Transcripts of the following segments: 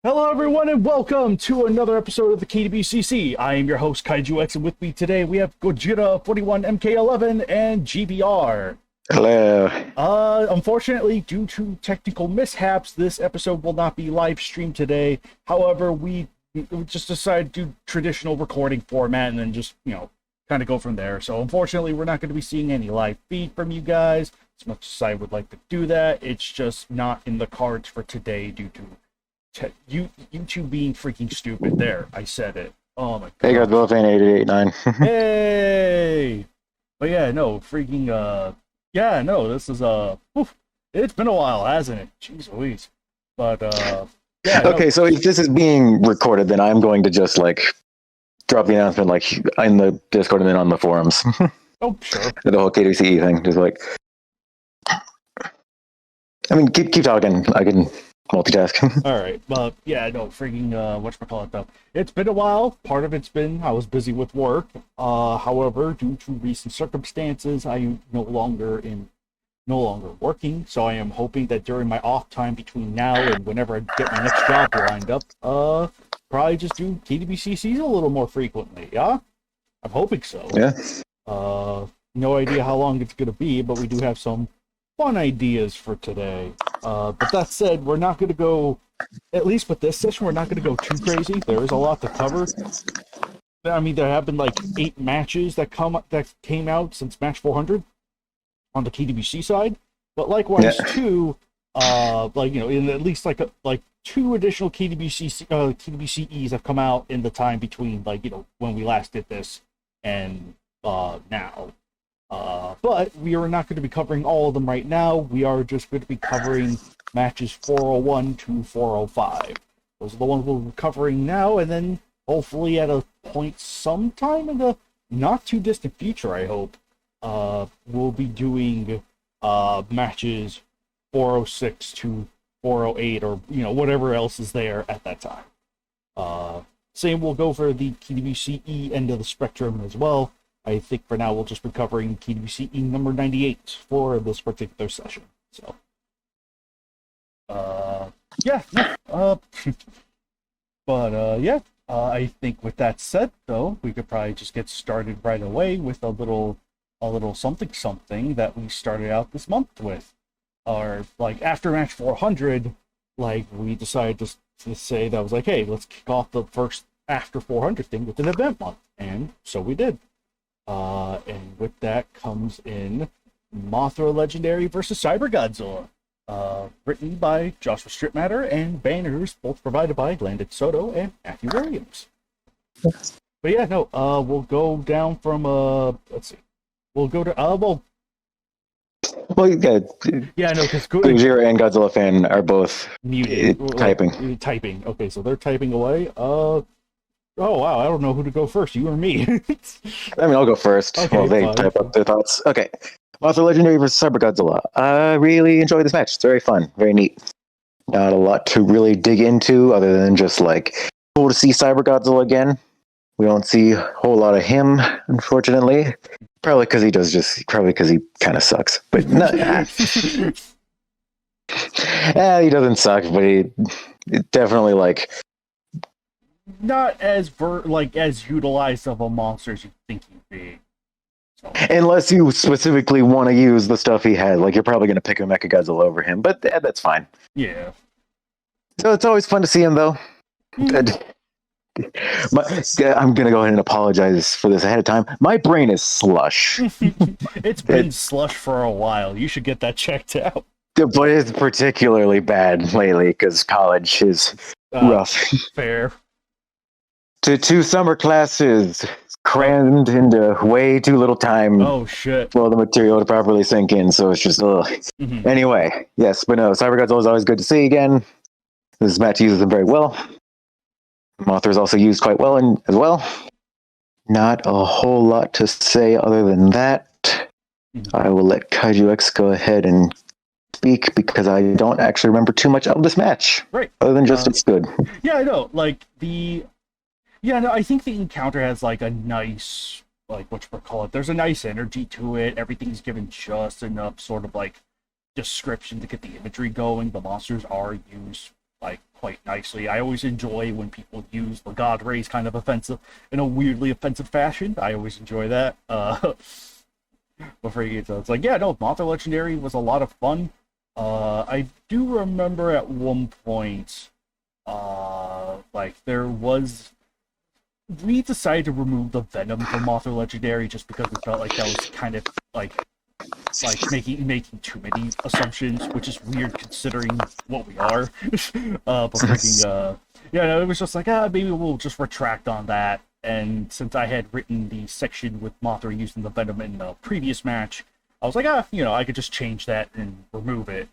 Hello, everyone, and welcome to another episode of the KWCE. I am your host, KaijuX, and with me today we have Gojira 41 MK11 and GBR. Hello. Unfortunately, due to technical mishaps, this episode will not be live streamed today. However, we just decided to do traditional recording format and then just, kind of go from there. So unfortunately, we're not going to be seeing any live feed from you guys. As much as I would like to do that, it's just not in the cards for today due to YouTube being freaking stupid. There, I said it. Oh my god. Hey guys, Wolf 889. Hey! But yeah, no, freaking, this is, it's been a while, hasn't it? Jeez Louise. But, yeah. Okay, so if this is being recorded, then I'm going to just, drop the announcement, in the Discord and then on the forums. Oh, sure. The whole KWCE thing. Just keep talking. I can multitask. Alright, but yeah, no, freaking, whatchamacallit though. It's been a while. Part of it's been I was busy with work. However, due to recent circumstances, I am no longer working, so I am hoping that during my off time between now and whenever I get my next job lined up, probably just do KWCCs a little more frequently, yeah? I'm hoping so. Yeah. No idea how long it's gonna be, but we do have some fun ideas for today. But that said, we're not going to go, at least with this session, we're not going to go too crazy. There is a lot to cover. I mean, there have been 8 matches that came out since match 400 on the KWC side. But likewise, too, in at least 2 additional KWCEs have come out in the time between when we last did this and now. But we are not going to be covering all of them right now. We are just going to be covering matches 401 to 405. Those are the ones we're covering now, and then hopefully at a point sometime in the not too distant future, I hope, we'll be doing matches 406 to 408 or whatever else is there at that time. Same will go for the KWCE end of the spectrum as well. I think for now we'll just be covering KWCE number 98 for this particular session. So, I think with that said, though, we could probably just get started right away with a little something that we started out this month with. Or after match 400, we decided to say that was hey, let's kick off the first after 400 thing with an event month, and so we did. And with that comes in Mothra Legendary versus Cyber Godzilla, written by Joshua Stripmatter and banners both provided by Landon Soto and Matthew Williams. But yeah, no, we'll go down from let's see, we'll go to because Gojira and Godzilla fan are both muted, typing. Typing. Okay, so they're typing away. Oh, wow, I don't know who to go first, you or me. I'll go first while they type up their thoughts. Okay. Mothra Legendary versus Cyber Godzilla. I really enjoyed this match. It's very fun, very neat. Not a lot to really dig into other than just cool to see Cyber Godzilla again. We don't see a whole lot of him, unfortunately. Probably because he kind of sucks. But no, he doesn't suck, but he definitely not as as utilized of a monster as you think he'd be. So. Unless you specifically want to use the stuff he had, you're probably going to pick a Mechagodzilla over him, but that's fine. Yeah. So it's always fun to see him, though. I'm going to go ahead and apologize for this ahead of time. My brain is slush. It's been slush for a while. You should get that checked out. But it's particularly bad lately because college is rough. Fair. To 2 summer classes crammed into way too little time. Oh shit! For the material to properly sink in, so it's just Anyway, yes, but no, Cyber Godzilla is always good to see again. This match uses them very well. Mothra is also used quite well as well. Not a whole lot to say other than that. I will let Kaiju X go ahead and speak because I don't actually remember too much of this match. Right. Other than just it's good. Yeah, I know. I think the encounter has a nice, there's a nice energy to it. Everything's given just enough sort of description to get the imagery going. The monsters are used like quite nicely. I always enjoy when people use the God Rays kind of offensive in a weirdly offensive fashion. I always enjoy that. Before you get to it's like, yeah, no, Mothra Legendary was a lot of fun. I do remember at one point, like there was we decided to remove the Venom from Mothra Legendary just because we felt like that was kind of like making too many assumptions, which is weird considering what we are. But freaking, yeah, no, it was just like, maybe we'll just retract on that. And since I had written the section with Mothra using the Venom in the previous match, I was like, I could just change that and remove it.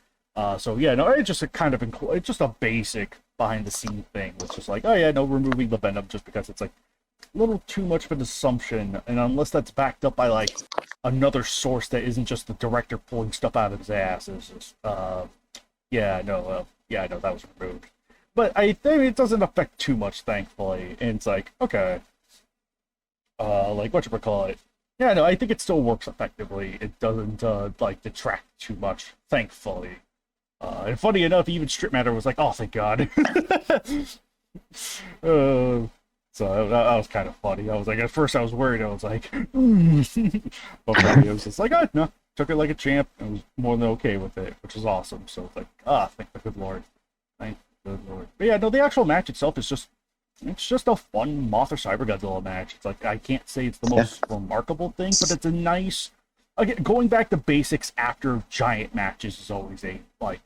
So yeah, no, it's just a kind of it's just a basic behind the scene thing. It's just like, oh yeah, no, removing the Venom just because it's like a little too much of an assumption, and unless that's backed up by like another source that isn't just the director pulling stuff out of his ass, it's just yeah, no, that was removed. But I think it doesn't affect too much, thankfully. And it's like, okay, like whatchamacallit. Yeah, no, I think it still works effectively. It doesn't like detract too much, thankfully. And funny enough, even Strip Matter was like, oh, thank God. So that was kind of funny. I was like, at first I was worried. I was like, but it was just like, oh, no, took it like a champ and was more than okay with it, which is awesome. So it's like, thank the good Lord. Thank the good Lord. But yeah, no, the actual match itself is just a fun Mothra Cyber Godzilla match. It's like, I can't say it's the most remarkable thing, but it's a nice, again, going back to basics after giant matches is always a, like,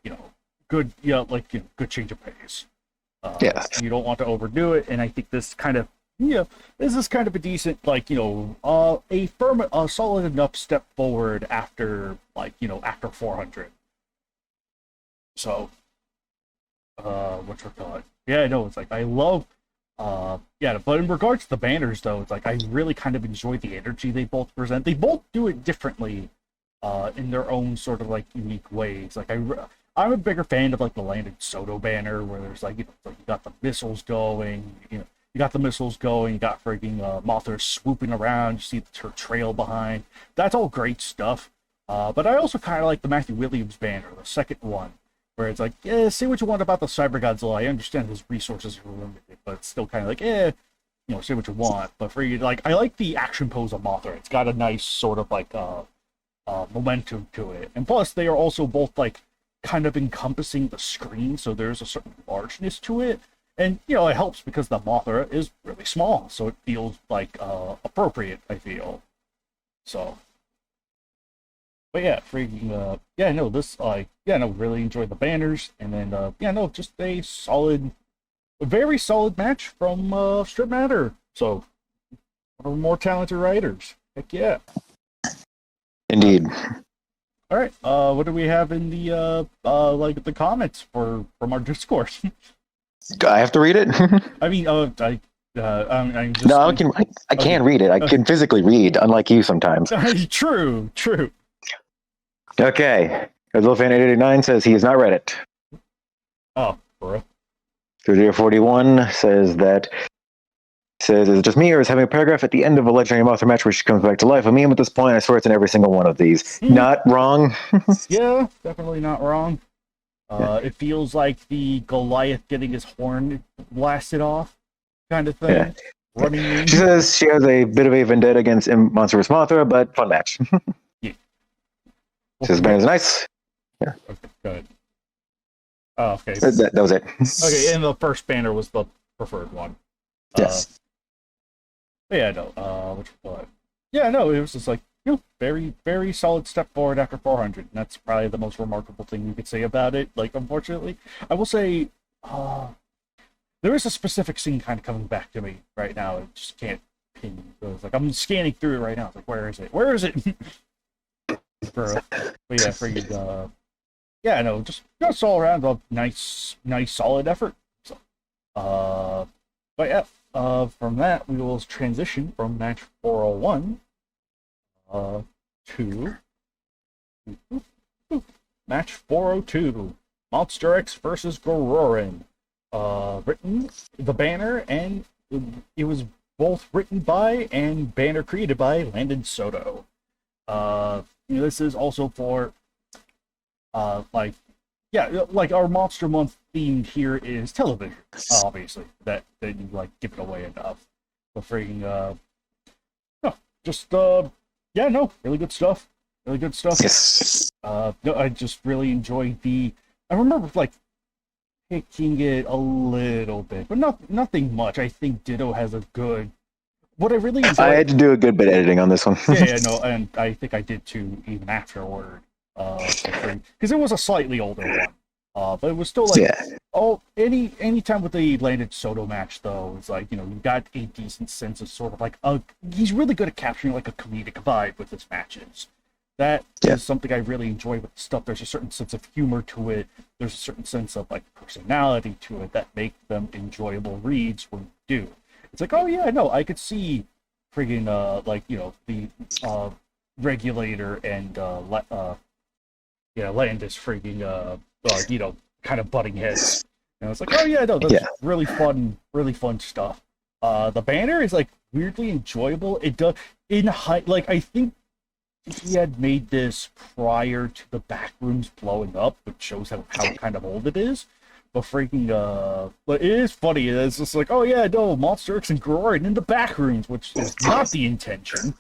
good, good change of pace. You don't want to overdo it, and I think this kind of, this is kind of a decent, like, a solid enough step forward after, like, after 400. So, whatchamacallit? Yeah, I know, it's like, I love, but in regards to the banners, though, it's like, I really kind of enjoy the energy they both present. They both do it differently, in their own sort of, like, unique ways. Like, I'm a bigger fan of like the Landon Soto banner, where there's like, you got the missiles going, you got freaking Mothra swooping around, you see her trail behind. That's all great stuff. But I also kind of like the Matthew Williams banner, the second one, where it's like, say what you want about the Cyber Godzilla. I understand his resources are limited, but it's still kind of like, say what you want. But for you, like, I like the action pose of Mothra. It's got a nice sort of like momentum to it, and plus they are also both like kind of encompassing the screen, so there's a certain largeness to it, and it helps because the Mothra is really small, so it feels like appropriate, I feel. So, but yeah, freaking really enjoyed the banners, and then just a very solid match from Strip Matter. So, one of the more talented writers. Heck yeah. Indeed. All right. What do we have in the the comments from our Discord? I have to read it. I mean, I'm just, no, I can read it. I can physically read, unlike you sometimes. True. Okay. Godzilla889 says he has not read it. Oh, bro. 041 says is it just me, or is having a paragraph at the end of a legendary Mothra match where she comes back to life? I mean, at this point, I swear it's in every single one of these. Not wrong. Yeah, definitely not wrong. It feels like the Goliath getting his horn blasted off kind of thing. Yeah. Running in. She says she has a bit of a vendetta against Monster vs. Mothra, but fun match. Yeah. She says banner's nice. Yeah. Okay, good. Oh, okay. That was it. Okay, and the first banner was the preferred one. Yes. Yeah, no. Yeah, no. It was just like, very, very solid step forward after 400. And that's probably the most remarkable thing you could say about it. Like, unfortunately, I will say, there is a specific scene kind of coming back to me right now. I just can't pin. It's like I'm scanning through it right now. It's like, where is it? Where is it? But yeah, freaking. Yeah, no, just all around a nice, solid effort. So, but yeah. From that, we will transition from match 401 to match 402, Monster X versus Gororin. Written the banner, and it was both written by and banner created by Landon Soto. This is also for yeah, like our Monster Month theme here is television, obviously. That you like give it away enough. But freaking no, just yeah, no, really good stuff. Really good stuff. Yes. No, I just really enjoyed the. I remember like picking it a little bit, but nothing much. I think Ditto has a good. What I really enjoyed. I had to do a good bit of editing on this one. Yeah, no, and I think I did too, even afterward, because it was a slightly older one, but it was still like, Yeah. Any time with the landed Soto match though, it's like you got a decent sense of sort of like he's really good at capturing like a comedic vibe with his matches. That is something I really enjoy with stuff. There's a certain sense of humor to it. There's a certain sense of like personality to it that make them enjoyable reads when you do. It's like, oh yeah, no, I could see friggin' like the regulator and Landis friggin' kind of butting heads. And it's like, oh yeah, no, that's really fun stuff. The banner is like weirdly enjoyable. It does like I think he had made this prior to the back rooms blowing up, which shows how kind of old it is. But freaking, but it is funny. It's just like, oh yeah, no, Monster X and Grorin in the back rooms, which is not the intention.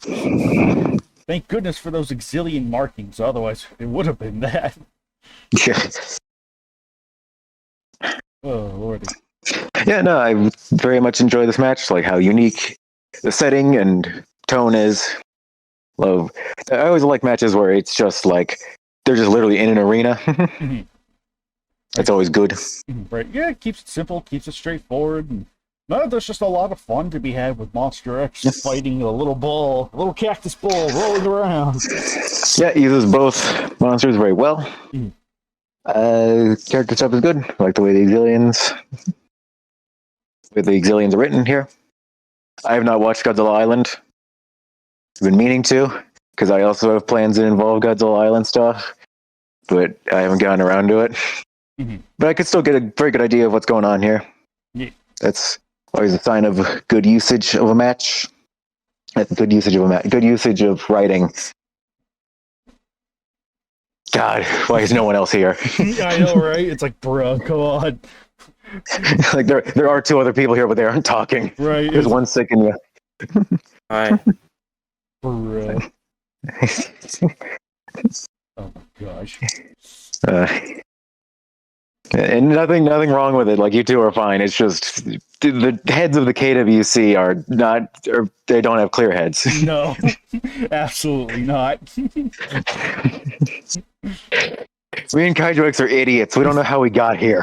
Thank goodness for those exilian markings, otherwise it would have been that. Yeah. Oh lordy. Yeah, no, I very much enjoy this match. Like how unique the setting and tone is. Love. I always like matches where it's just like they're just literally in an arena. Mm-hmm. It's always good. Right. Yeah, it keeps it simple, keeps it straightforward. And no, there's just a lot of fun to be had with Monster X fighting a little cactus ball rolling around. Yeah, he uses both monsters very well. Character stuff is good. I like the way the Exilians are written here. I have not watched Godzilla Island. I've been meaning to, because I also have plans that involve Godzilla Island stuff, but I haven't gotten around to it. But I could still get a very good idea of what's going on here. Yeah. That's always a sign of good usage of a match. Good usage of writing. God, why is no one else here? I know, right? It's like, bruh, come on. Like there are two other people here, but they aren't talking. Right. There's one sick in you. Hi. Bruh. Oh my gosh. And nothing wrong with it. Like you two are fine. It's just the heads of the KWC are not, or they don't have clear heads. No, absolutely not. We and Kaiju X are idiots. We don't know how we got here.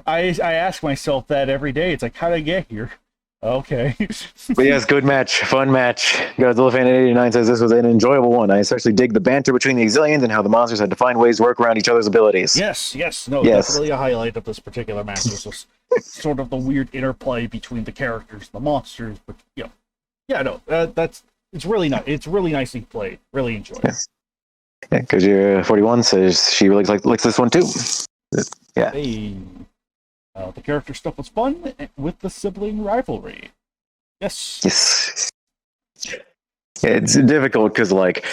I ask myself that every day. It's like, how did I get here? Okay. But yes, good match, fun match. Godzilla Fan 89 says this was an enjoyable one. I especially dig the banter between the Exilians and how the monsters had to find ways to work around each other's abilities. Yes, definitely a highlight of this particular match. Was just sort of the weird interplay between the characters, the monsters. But it's really nice. It's really nicely played. Really enjoyed it. Yeah, because your 41 says she really likes this one too. Yeah. Hey. The character stuff was fun with the sibling rivalry. Yes. Yeah, it's difficult because like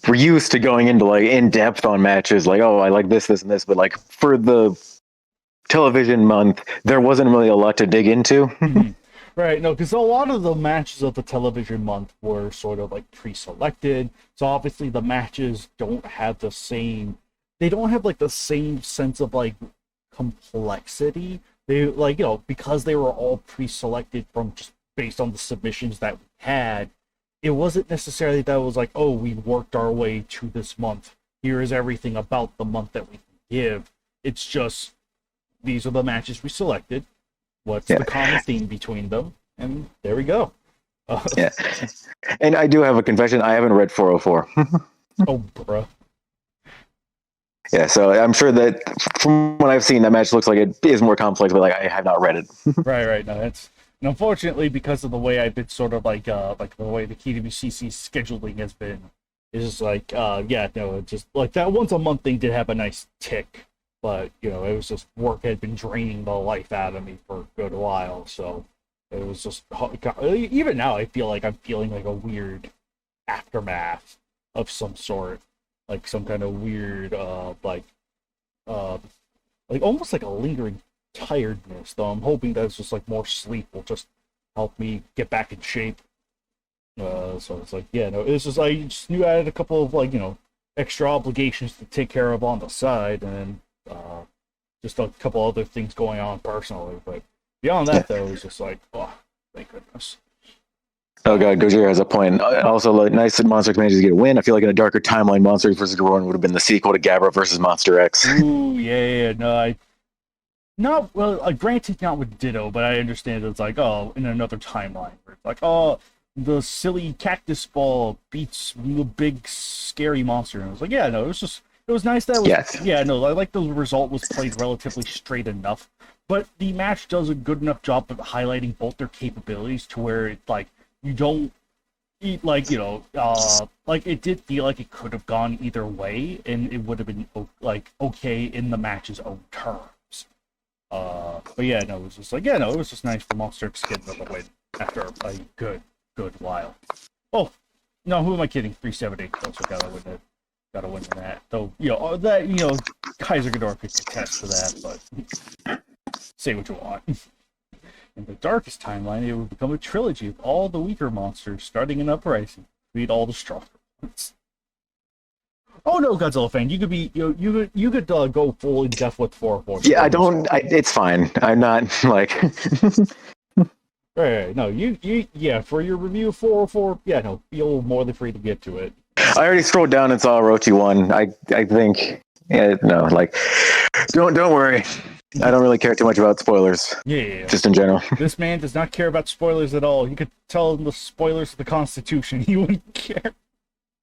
we're used to going into like in depth on matches, like I like this, and this, but like for the television month, there wasn't really a lot to dig into. Right, no, because a lot of the matches of the television month were sort of like pre-selected, so obviously the matches don't have the same. They don't have like the same sense of like complexity. They like because they were all pre-selected from just based on the submissions that we had. It wasn't necessarily that it was like, oh, we worked our way to this month. Here is everything about the month that we can give. It's just these are the matches we selected. What's the common theme between them? And there we go. Yeah. And I do have a confession. I haven't read 404. Oh, bruh. Yeah, so I'm sure that from what I've seen, that match looks like it is more complex, but like I have not read it. Right. No, it's and unfortunately because of the way I've been sort of like the way the KWCC scheduling has been, it's just like it's just like that once a month thing did have a nice tick, but it was just work had been draining the life out of me for a good while, so it was just even now I feel like I'm feeling like a weird aftermath of some sort. Like some kind of weird, like like almost like a lingering tiredness. Though I'm hoping that it's just like more sleep will just help me get back in shape. So it's like, yeah, no, it's just I just knew I had a couple of like extra obligations to take care of on the side, and just a couple other things going on personally. But beyond that, though, it's just like, oh, thank goodness. Oh god, Gojira has a point. Also, like, nice that Monster X manages to get a win. I feel like in a darker timeline, Monster X vs. Gororan would have been the sequel to Gabra versus Monster X. Ooh, yeah, no, not well. Granted, not with Ditto, but I understand it's like, oh, in another timeline, where it's like, oh, the silly cactus ball beats the big scary monster, and I was like, yeah, no, it was nice that it was, Yes. yeah, no, I like the result was played relatively straight enough, but the match does a good enough job of highlighting both their capabilities to where it's like you don't. Like like it did feel like it could have gone either way, and it would have been like okay in the match's own terms. But yeah, no, it was just like, yeah, no, it was just nice for Monster X getting the win after a good while. Oh no, who am I kidding? 370. Also gotta win that. Though that Kaiser Ghidorah could contest to that, but say what you want. In the darkest timeline, it would become a trilogy of all the weaker monsters, starting in Uprising, to defeat all the stronger ones. Oh no, Godzilla fan, you could be you could go full in depth with 404. Yeah, it's fine. I'm not like. Right, no, you yeah, for your review of 404, yeah, no, feel more than free to get to it. I already scrolled down and saw Orochi won. I think, yeah, no, like, don't worry. I don't really care too much about spoilers. Yeah. Just in general. This man does not care about spoilers at all. You could tell him the spoilers of the Constitution. He wouldn't care.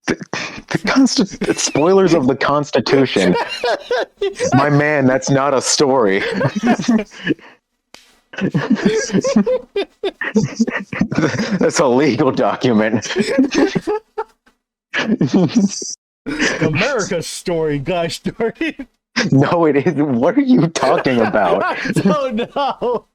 The spoilers of the Constitution. My man, that's not a story. That's a legal document. America's story, guys, started. No, it isn't. What are you talking about? I don't know.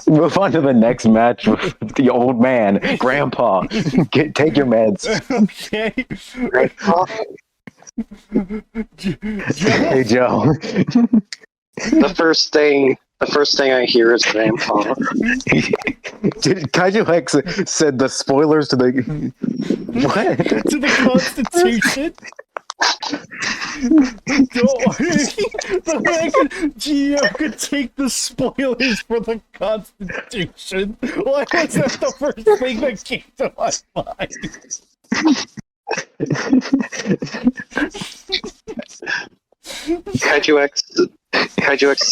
Move on to the next match with the old man, Grandpa. Take your meds. Okay. Grandpa. Hey, Joe. The first thing I hear is Grandpa. Kaiju X said the spoilers to the what? To the Constitution. Don't worry. Gio could take the spoilers for the Constitution. Why was that the first thing that came to my mind? Kaiju X,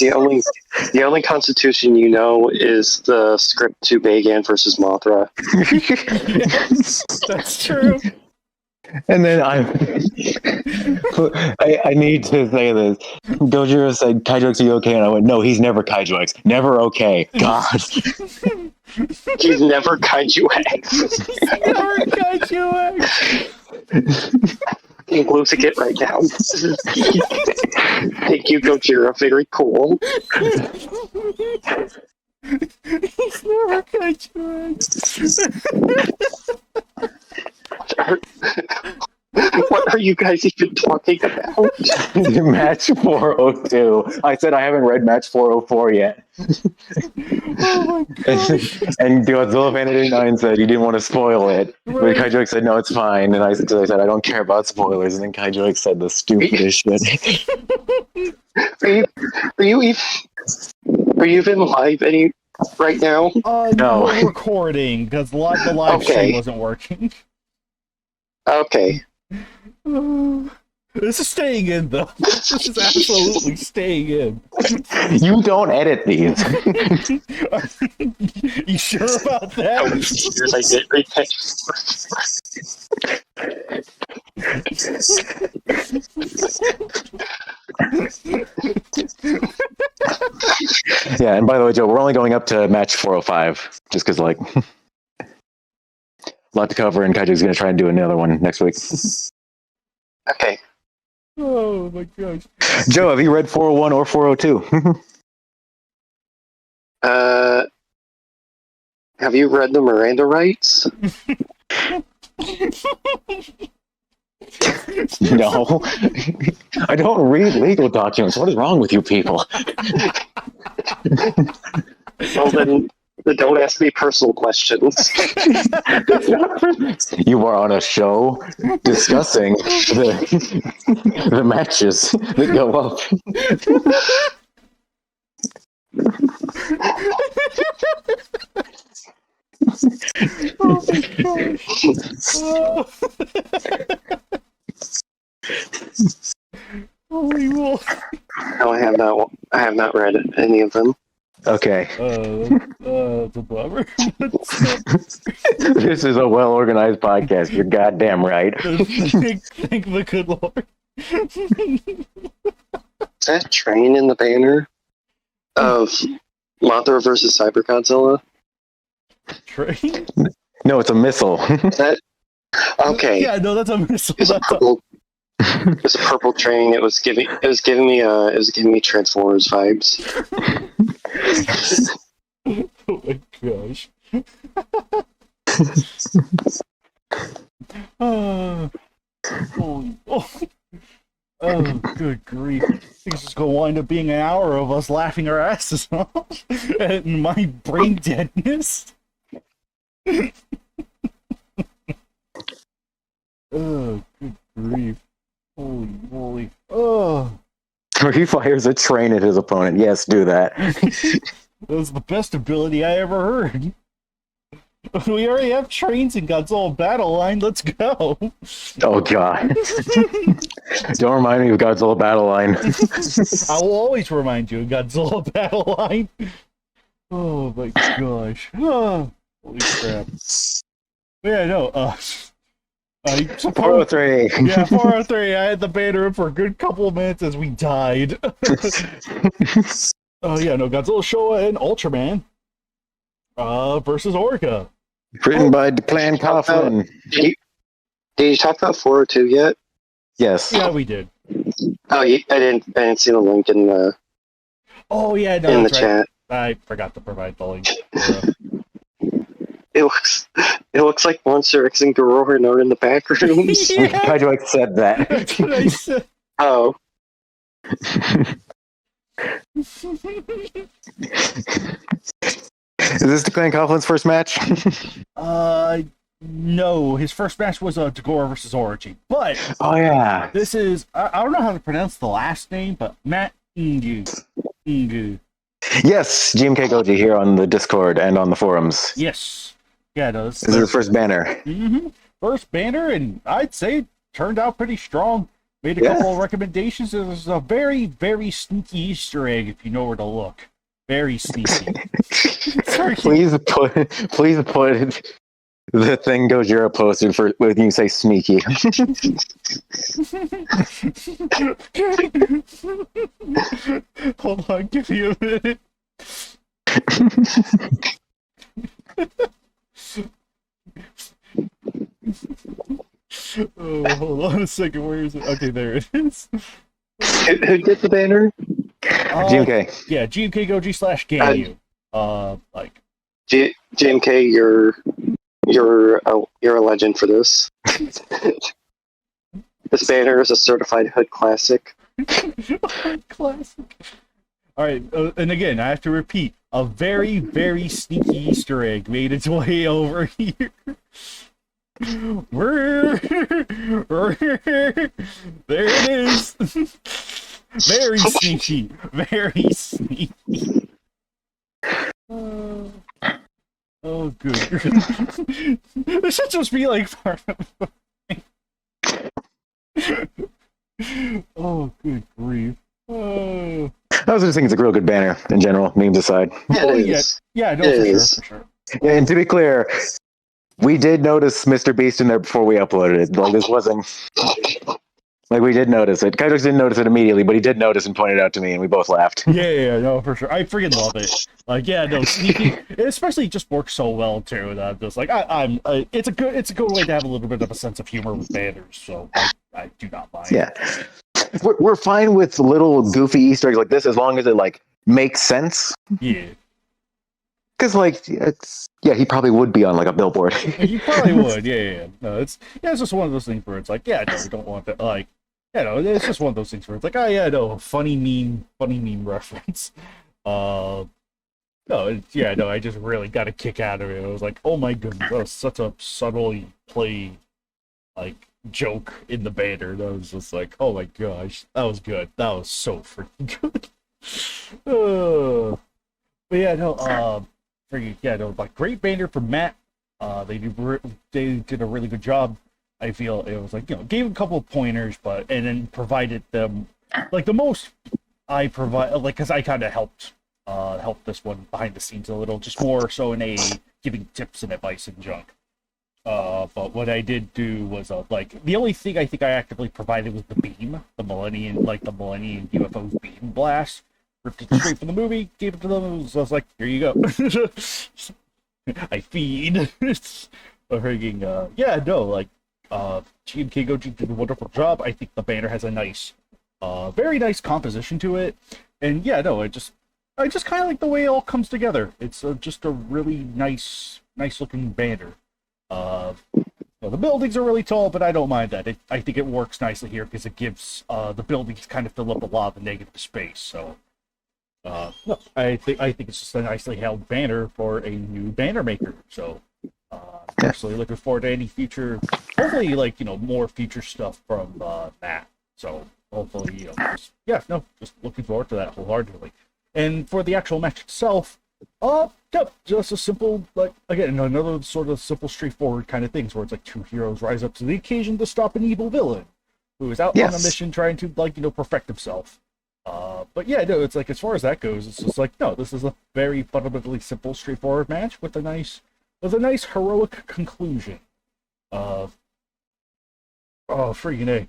the only Constitution you know is the script to Bagan versus Mothra. Yes, that's true. And then I need to say this. Gojira said, Kaiju X, are you okay? And I went, no, he's never Kaiju X. Never okay. God. He's never Kaiju X. Never Kaiju X. I'm losing it right now. Thank you, Gojira. Very cool. He's never Kaiju X. What are you guys even talking about? Match 402. I said I haven't read match 404 yet. Oh my gosh. And Godzilla Fan 89 said he didn't want to spoil it. But Kaiju X said, no, it's fine. And I said, I don't care about spoilers. And then Kaiju X said the stupidest shit. Are you even live right now? No. We're recording because the live stream wasn't working. Okay. This is staying in, though. This is absolutely staying in. You don't edit these. You sure about that? How many years I did repent? Yeah, and by the way, Joe, we're only going up to match 405, just because, like, a lot to cover, and Kaiju's going to try and do another one next week. Okay. Oh my gosh. Joe, have you read 401 or 402? Have you read the Miranda rights? No, I don't read legal documents. What is wrong with you people? Well, then don't ask me personal questions. You are on a show discussing the matches that go up. Oh my gosh. Oh. Holy moly. No, I have not read any of them. Okay. The bummer. This is a well-organized podcast. You're goddamn right. Thank the good Lord. Is that train in the banner of Mothra versus Cyber Godzilla? Train? No, it's a missile. That okay? Yeah, no, that's a missile. It's a purple. It's a purple train. It was giving me Transformers vibes. Oh my gosh. Oh, good grief. I think it's just going to wind up being an hour of us laughing our asses off at my brain deadness. Oh, good grief. Holy moly. Oh. He fires a train at his opponent. Yes, do that. That was the best ability I ever heard. We already have trains in Godzilla Battle Line. Let's go. Oh, God. Don't remind me of Godzilla Battle Line. I will always remind you of Godzilla Battle Line. Oh, my gosh. Oh, holy crap. Yeah, no. 403. Yeah, 403. I had the banner up for a good couple of minutes as we died. Oh, yeah, no. Godzilla, Showa, and Ultraman versus Orca. Written by Declan Coughlin. Did you talk about 402 yet? Yes. Yeah, we did. Oh, I didn't see the link in the. Oh, yeah, no, in the that's chat. right. I forgot to provide the link. It looks like Monster X and Gorohan are in the back rooms. Yeah. Kaiju said that. That's what I said. Oh. Is this Declan Coughlin's first match? No. His first match was Tagora versus Orochi. But Oh, yeah. this is, I don't know how to pronounce the last name, but Matt Ngu. Yes, GMK Goji here on the Discord and on the forums. Yes. Yeah, it does. This is his first banner. Mm-hmm. First banner, and I'd say it turned out pretty strong. Made a couple of recommendations. It was a very, very sneaky Easter egg if you know where to look. Very sneaky. Please put the thing Gojira posted for when you say sneaky. Hold on, give me a minute. Oh, hold on a second. Where is it? Okay, there it is. Who did the banner? GMK. Yeah, GMK Goji / Ganyu. JMK, you're a legend for this. This banner is a certified hood classic. Classic. All right, and again, I have to repeat: a very, very sneaky Easter egg made its way over here. There it is. Very sneaky. Very sneaky. Oh, good. This should just be like part of the Oh, good grief. Oh. I was just thinking it's a real good banner in general, memes aside. Yeah, it is. Yeah, no, It for is. sure, for sure. Yeah, and to be clear, we did notice Mr. Beast in there before we uploaded it. Like, this wasn't... Like, we did notice it. Kaiju didn't notice it immediately, but he did notice and pointed it out to me, and we both laughed. Yeah, no, for sure. I freaking love it. Like, yeah, no, sneaky. It especially just works so well too. That I'm just like, it's a good way to have a little bit of a sense of humor with banners. So I do not mind. Yeah, we're fine with little goofy Easter eggs like this as long as it like makes sense. Yeah. Because like he probably would be on like a billboard. You probably would, yeah. No, it's just one of those things where it's like, yeah, no, we don't want that. Like, it's just one of those things where it's like, oh yeah, no, funny meme reference. No, I just really got a kick out of it. I was like, oh my goodness, that was such a subtly played like joke in the banner. That was just like, oh my gosh, that was good. That was so freaking good. But yeah, no, like great banner from Matt. They did a really good job. I feel it was like, gave a couple of pointers, and then provided them like the most I provide, like, because I kind of helped this one behind the scenes a little, just more so in a giving tips and advice and junk. But what I did do was like the only thing I think I actively provided was the beam, the Millennium UFO beam blast. Ripped it straight from the movie, gave it to them. So I was like, here you go. I feed. GMK Goji did a wonderful job. I think the banner has a nice, very nice composition to it. And I just kind of like the way it all comes together. It's just a really nice looking banner. The buildings are really tall, but I don't mind that. I think it works nicely here because it gives the buildings kind of fill up a lot of the negative space. So. I think it's just a nicely held banner for a new banner maker. So, personally looking forward to any future, hopefully, more future stuff from Matt. So, hopefully, just looking forward to that wholeheartedly. And for the actual match itself, just a simple, again, another sort of simple, straightforward kind of things where it's like two heroes rise up to the occasion to stop an evil villain who is out on a mission trying to, perfect himself. It's like, as far as that goes, it's just like, no, this is a very fundamentally simple, straightforward match with a nice heroic conclusion. Freaking A.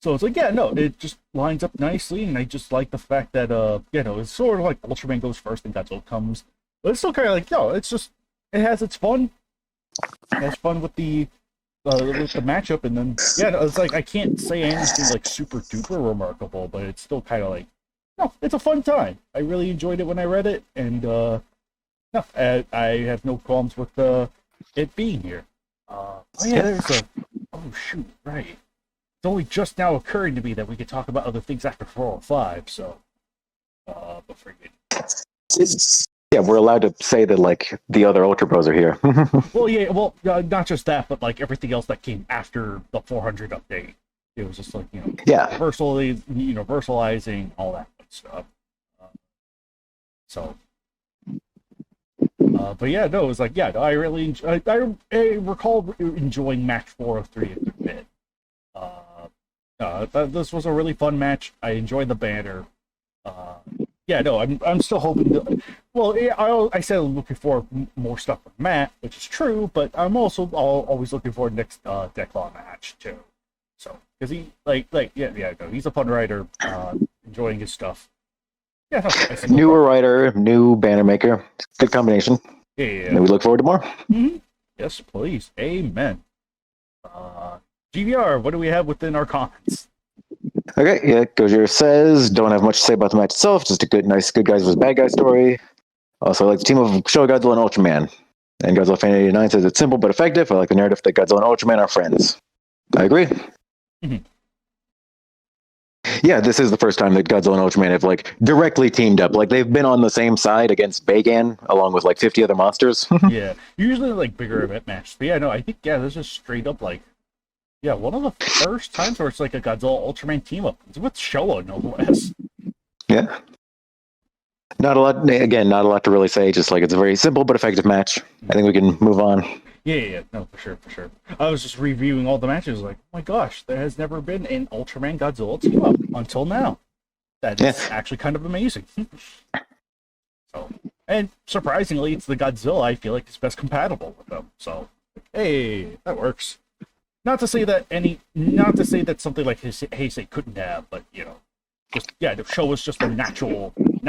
So it's like, it just lines up nicely, and I just like the fact that, it's sort of like Ultraman goes first and Godzilla comes. But it's still kind of like, it has its fun. It has fun with the matchup, and then it's like I can't say anything like super duper remarkable, but it's still kind of like, it's a fun time. I really enjoyed it when I read it, and I have no qualms with it being here. It's only just now occurring to me that we could talk about other things after 405. So, but forget. Yeah, we're allowed to say that, like, the other Ultra Bros are here. Not just that, but, like, everything else that came after the 400 update. It was just, like, universalizing, all that good stuff. It was like, I really I recall enjoying match 403 a good bit. This was a really fun match. I enjoyed the banner. I'm still hoping I said I'm looking for more stuff from Matt, which is true, but I'm also always looking for next Declaw match too. So, because he he's a fun writer, enjoying his stuff. Newer writer, new banner maker. Good combination. Yeah. And we look forward to more. Mm-hmm. Yes, please. Amen. GBR, what do we have within our comments? Okay, Gojir says, don't have much to say about the match itself, just a good guys versus bad guy story. Also, I like the team of Showa Godzilla and Ultraman. And Godzilla Fan 89 says it's simple but effective. I like the narrative that Godzilla and Ultraman are friends. I agree. Mm-hmm. Yeah, this is the first time that Godzilla and Ultraman have, like, directly teamed up. Like, they've been on the same side against Bagan, along with, like, 50 other monsters. Yeah, usually, like, bigger event matches. But I think, this is straight up, like, one of the first times where it's like a Godzilla Ultraman team up. It's with Showa, no less. Yeah. Not a lot to really say. Just like, it's a very simple but effective match. I think we can move on. Yeah. No, for sure. I was just reviewing all the matches, like, oh my gosh, there has never been an Ultraman Godzilla team up until now. That is actually kind of amazing. So, and surprisingly, it's the Godzilla I feel like is best compatible with them. So, hey, that works. Not to say that something like Heisei couldn't have, but the show was just a natural fit.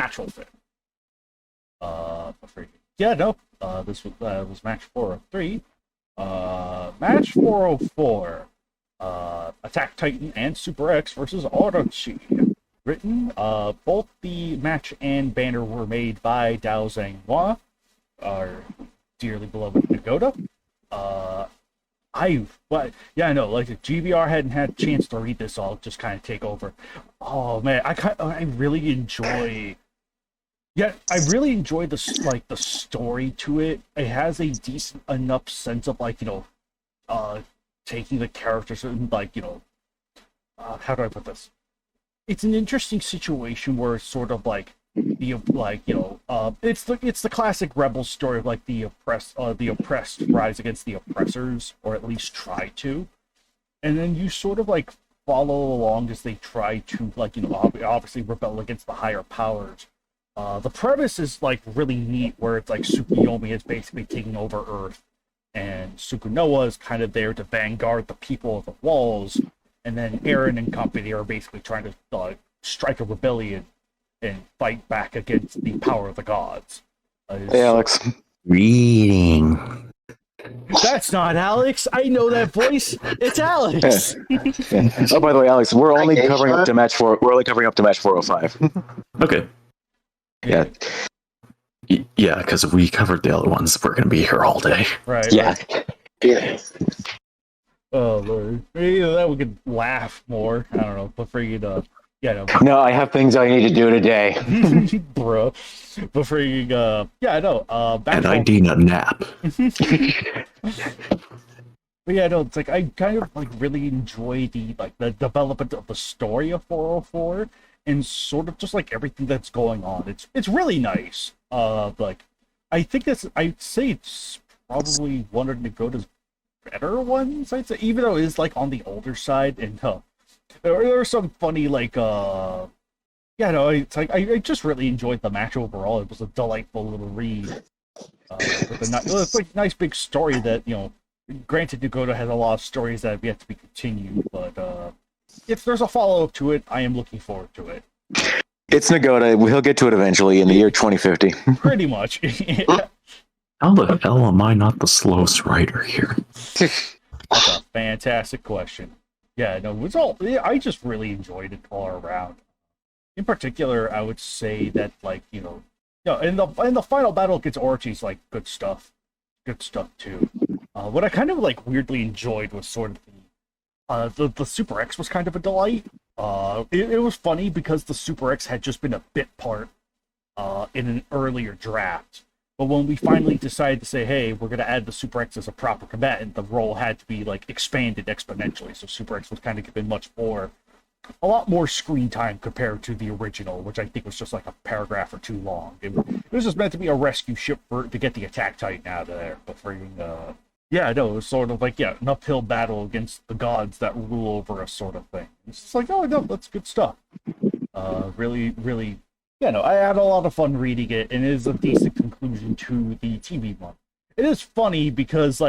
This was match 403. Match 404. Attack Titan and Super X versus Orochi. Written. Both the match and banner were made by Dao Zhanghua. our dearly beloved Nagoda. I know, like, the GBR hadn't had a chance to read this, I'll just kind of take over. Oh man, I really enjoy. Yeah, I really enjoy the story to it. It has a decent enough sense of taking the characters and how do I put this? It's an interesting situation where it's sort of like it's the classic rebel story of like the oppressed rise against the oppressors, or at least try to, and then you sort of like follow along as they try to obviously rebel against the higher powers. The premise is like really neat, where it's like Tsukuyomi is basically taking over Earth, and Sukunoa is kind of there to vanguard the people of the walls, and then Eren and company are basically trying to strike a rebellion and fight back against the power of the gods. Hey, Alex. Reading. That's not Alex. I know that voice. It's Alex. Yeah. Oh, by the way, Alex, we're only covering up to match 4. We're only covering up to match 405. Okay. Yeah. Yeah, because if we covered the other ones, we're going to be here all day. Right. Yeah. Right. Yeah. Oh Lord. Either that we could laugh more. I don't know. But freaking no. No, I have things I need to do today. Bro. But freaking And I need a nap. But yeah, no, it's like I kind of like really enjoy the development of the story of 404 and sort of just like everything that's going on. It's really nice. I think I'd say it's probably one of Nagota's better ones, I'd say, even though it is like on the older side, and there are some funny it's like I just really enjoyed the match overall. It was a delightful little read. It's like a nice big story that, granted, Nagoda has a lot of stories that have yet to be continued, but if there's a follow-up to it, I am looking forward to it. It's Nagoda. He'll get to it eventually in the year 2050. Pretty much. How the hell am I not the slowest writer here? That's a fantastic question. Yeah, no, I just really enjoyed it all around. In particular, I would say that, in the final battle against Orochi's like good stuff too. What I kind of weirdly enjoyed was sort of the Super X was kind of a delight. It was funny because the Super X had just been a bit part in an earlier draft. But when we finally decided to say, hey, we're going to add the Super X as a proper combatant, the role had to be expanded exponentially. So Super X was kind of given a lot more screen time compared to the original, which I think was just like a paragraph or two long. It was just meant to be a rescue ship to get the Attack Titan out of there. But it was sort of an uphill battle against the gods that rule over us sort of thing. It's just like, oh no, that's good stuff. Really, really, I had a lot of fun reading it, and it is a decent conclusion to the TV month. It is funny because,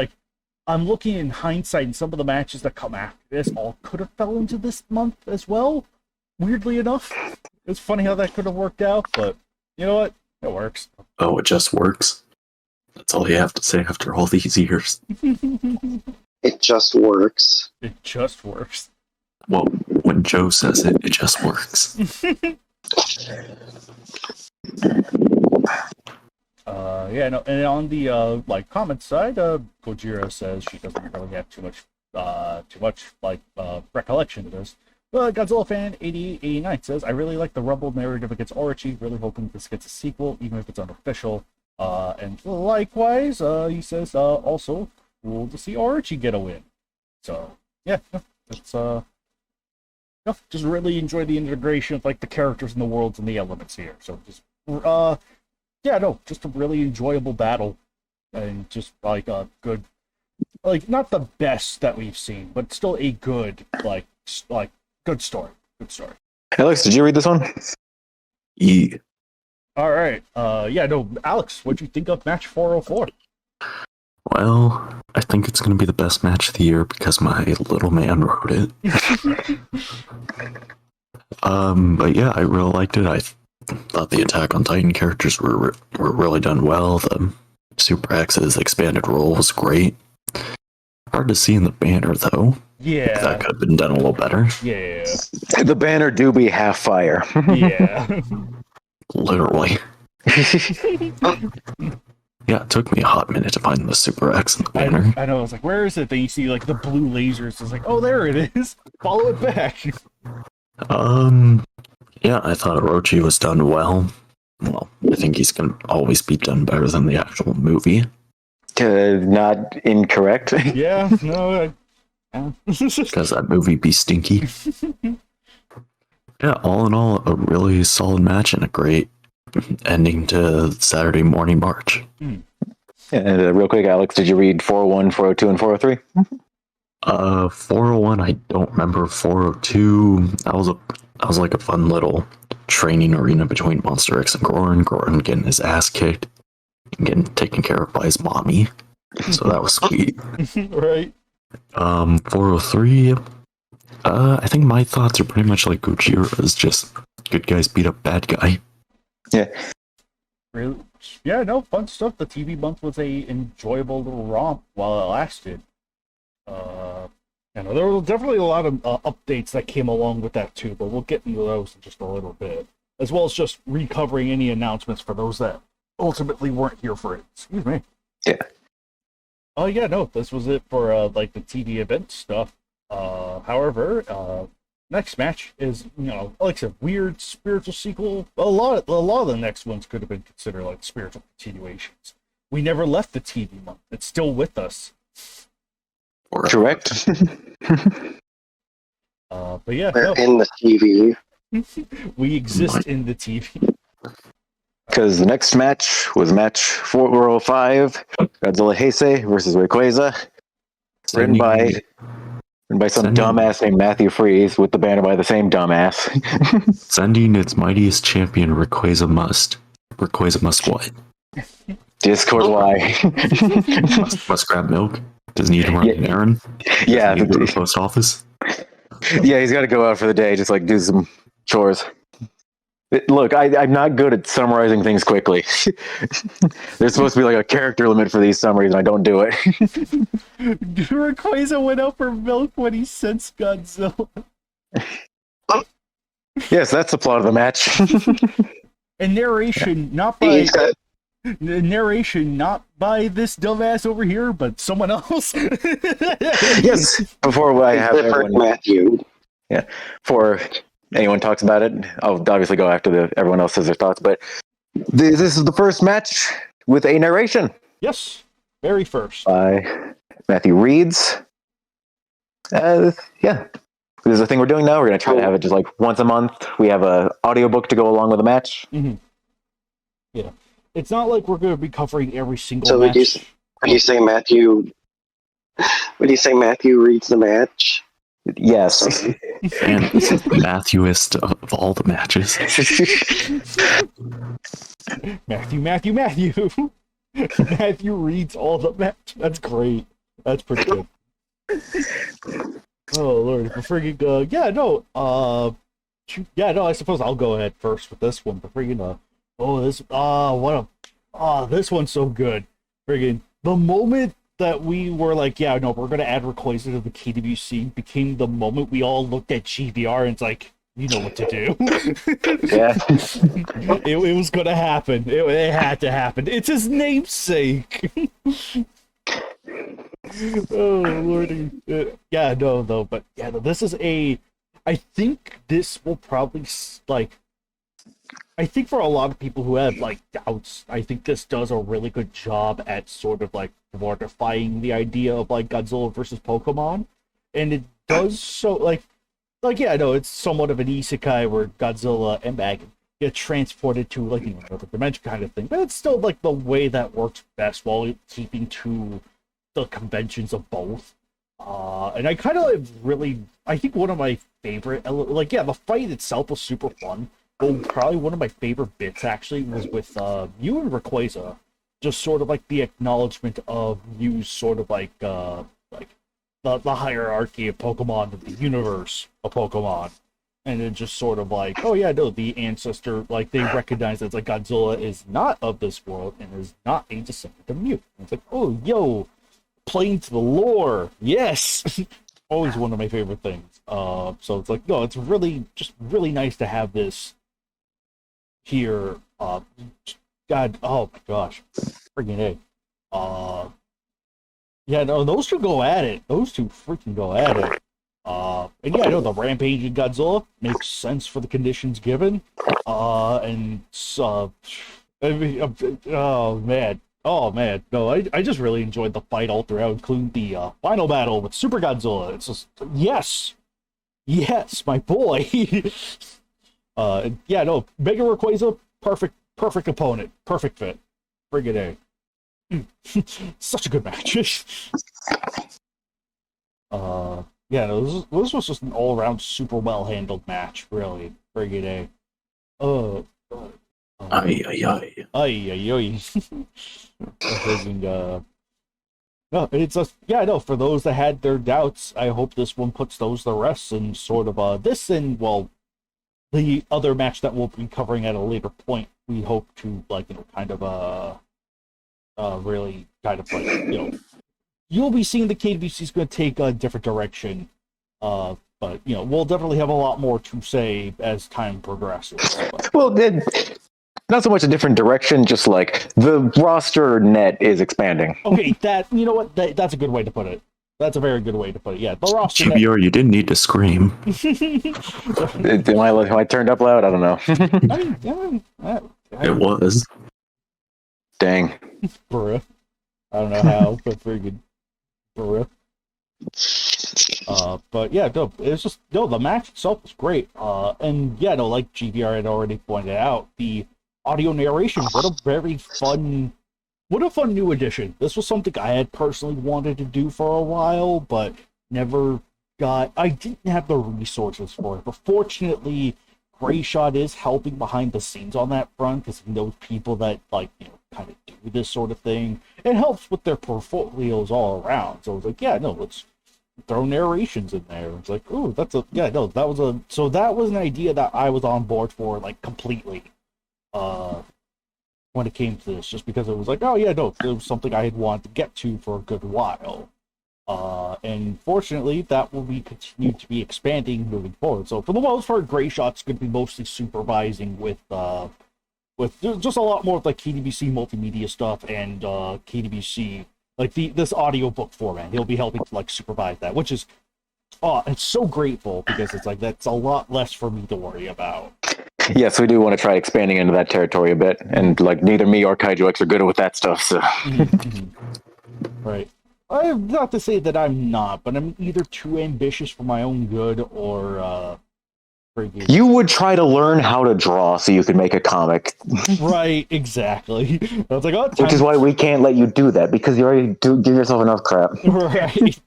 I'm looking in hindsight, and some of the matches that come after this all could have fell into this month as well, weirdly enough. It's funny how that could have worked out, but you know what? It works. Oh, it just works? That's all you have to say after all these years. It just works. It just works. Well, when Joe says it, it just works. And on the comment side, Gojira says she doesn't really have too much recollection of this. But Godzilla fan 8889 says, I really like the Rumble narrative against Orochi, really hoping this gets a sequel, even if it's unofficial. And likewise, he says, also cool to see Orochi get a win. So yeah, it's just really enjoy the integration of the characters and the worlds and the elements here. So just just a really enjoyable battle, and just a good, not the best that we've seen, but still a good good story. Good story. Alex, did you read this one? Yeah. All right. Alex, what'd you think of match 404? Well, I think it's going to be the best match of the year because my little man wrote it. But yeah, I really liked it. I thought the Attack on Titan characters were really done well. The Super X's expanded role was great. Hard to see in the banner, though. Yeah. That could have been done a little better. Yeah. The banner do be half fire. Yeah. Literally. Yeah, it took me a hot minute to find the Super X in the banner. I know. I was like, where is it? Then you see like the blue lasers. It's like, oh, there it is. Follow it back. Yeah, I thought Orochi was done well. Well, I think he's gonna always be done better than the actual movie. Not incorrect. Yeah. No. Because that movie be stinky. Yeah, all in all, a really solid match and a great ending to Saturday morning march. And real quick, Alex, did you read 401, 402, and 403? 401, I don't remember. 402, that was like a fun little training arena between Monster X and Goran. Goran getting his ass kicked and getting taken care of by his mommy. So that was sweet. Right. 403, I think my thoughts are pretty much like Gojira's, just good guys beat up bad guy. Yeah. Really? Yeah, no, fun stuff. The TV month was a enjoyable little romp while it lasted. There were definitely a lot of updates that came along with that too, but we'll get into those in just a little bit, as well as just recovering any announcements for those that ultimately weren't here for it. Excuse me. Yeah. Oh yeah, no, this was it for like the TV event stuff. However, next match is, like I said, weird spiritual sequel. A lot of the next ones could have been considered like spiritual continuations. We never left the TV month; it's still with us. Correct. But yeah, We're in the TV. we exist in the TV. Because the next match was match 405, Godzilla Heisei versus Rayquaza, written by some dumbass named Matthew Freeze, with the banner by the same dumbass. Sending its mightiest champion, Rayquaza must. Rayquaza must what? Discord why? Must grab milk? Does he need to run an errand? Yeah. Does he need to go to the post office? Yeah, he's got to go out for the day, just like do some chores. Look, I'm not good at summarizing things quickly. There's supposed to be like a character limit for these summaries, and I don't do it. Rayquaza went out for milk when he sensed Godzilla. Yes, that's the plot of the match. And narration, not by this dumbass over here, but someone else. Yes. Before I have Different everyone, Matthew. yeah, before anyone talks about it, I'll obviously go after everyone else says their thoughts. But this is the first match with a narration. Yes, very first. By Matthew Reeds. Yeah. This is the thing we're doing now. We're going to try to have it just like once a month. We have a audiobook to go along with the match. Mm-hmm. Yeah. It's not like we're going to be covering every single So match. would you say Matthew reads the match? Yes. And this is the Matthewist of all the matches. Matthew. Matthew reads all the match. That's great. That's pretty good. Oh Lord, freaking I suppose I'll go ahead first with this one. But freaking this one's so good. Friggin' the moment that we were like, we're gonna add Rayquaza to the KWCE became the moment we all looked at GBR and it's like, you know what to do. Yeah. It was gonna happen. It had to happen. It's his namesake. Oh Lordy. This is I think this will probably I think for a lot of people who have like doubts, I think this does a really good job at sort of like mortifying the idea of like Godzilla versus Pokemon, and it does so it's somewhat of an isekai where Godzilla and Mag get transported to like another dimension kind of thing, but it's still like the way that works best while keeping to the conventions of both. And I kind of I think one of my favorite, the fight itself was super fun. But probably one of my favorite bits actually was with you and Rayquaza, just sort of like the acknowledgement of you, sort of like the hierarchy of Pokemon, of the universe of Pokemon, and then just sort of like, the ancestor, like they recognize that it's like Godzilla is not of this world and is not a descendant of Mew. And it's like, playing to the lore, yes. Always one of my favorite things. So it's like, no, it's really nice to have this here. God, oh my gosh. Friggin' A. Yeah, no, those two go at it. Those two freaking go at it. And yeah, I know the rampaging Godzilla makes sense for the conditions given. I mean, oh man, no, I just really enjoyed the fight all throughout, including the final battle with Super Godzilla. It's just yes, my boy. Yeah, no, Mega Rayquaza, perfect opponent, perfect fit, friggin' A. Such a good match. Yeah, no, this was just an all-around super well-handled match, really. Friggin' A. Ay, ay, ay. Ay, ay, ay. No, it's just, yeah, no, for those that had their doubts, I hope this one puts those to rest and sort of, this and, well, the other match that we'll be covering at a later point, we hope to, like, you know, kind of, really kind of, like, you know, you'll be seeing the KWC is going to take a different direction, but, you know, we'll definitely have a lot more to say as time progresses. But. Well, then, not so much a different direction, just like the roster net is expanding. Okay, you know what? That's a good way to put it. That's a very good way to put it. Yeah, the roster. GBR, you didn't need to scream. Am I turned up loud? I don't know. It was. Dang. Bruh. I don't know how, but very good. Bruh. But yeah, no, it's just, no, the match itself was great. And yeah, no, like GBR had already pointed out, the audio narration, what a fun new addition. This was something I had personally wanted to do for a while, but I didn't have the resources for it. But fortunately, Grayshot is helping behind the scenes on that front, because he knows people that, like, you know, kind of do this sort of thing. It helps with their portfolios all around. So I was like, yeah, no, let's throw narrations in there. It's like, ooh, so that was an idea that I was on board for, like, completely. When it came to this, just because it was like, oh yeah, no, it was something I had wanted to get to for a good while. And fortunately, that will be continued to be expanding moving forward. So for the most part, Grayshot's going to be mostly supervising with just a lot more of like KWC multimedia stuff and KWC, like this audiobook format. He'll be helping to like supervise that, which is, it's so grateful, because it's like, that's a lot less for me to worry about. Yes, we do want to try expanding into that territory a bit, and like neither me or KaijuX are good with that stuff. So, Right. I'm not to say that I'm not, but I'm either too ambitious for my own good or you would try to learn how to draw so you could make a comic. Right, exactly. I was like, which is why we can't let you do that, because you already give yourself enough crap. Right.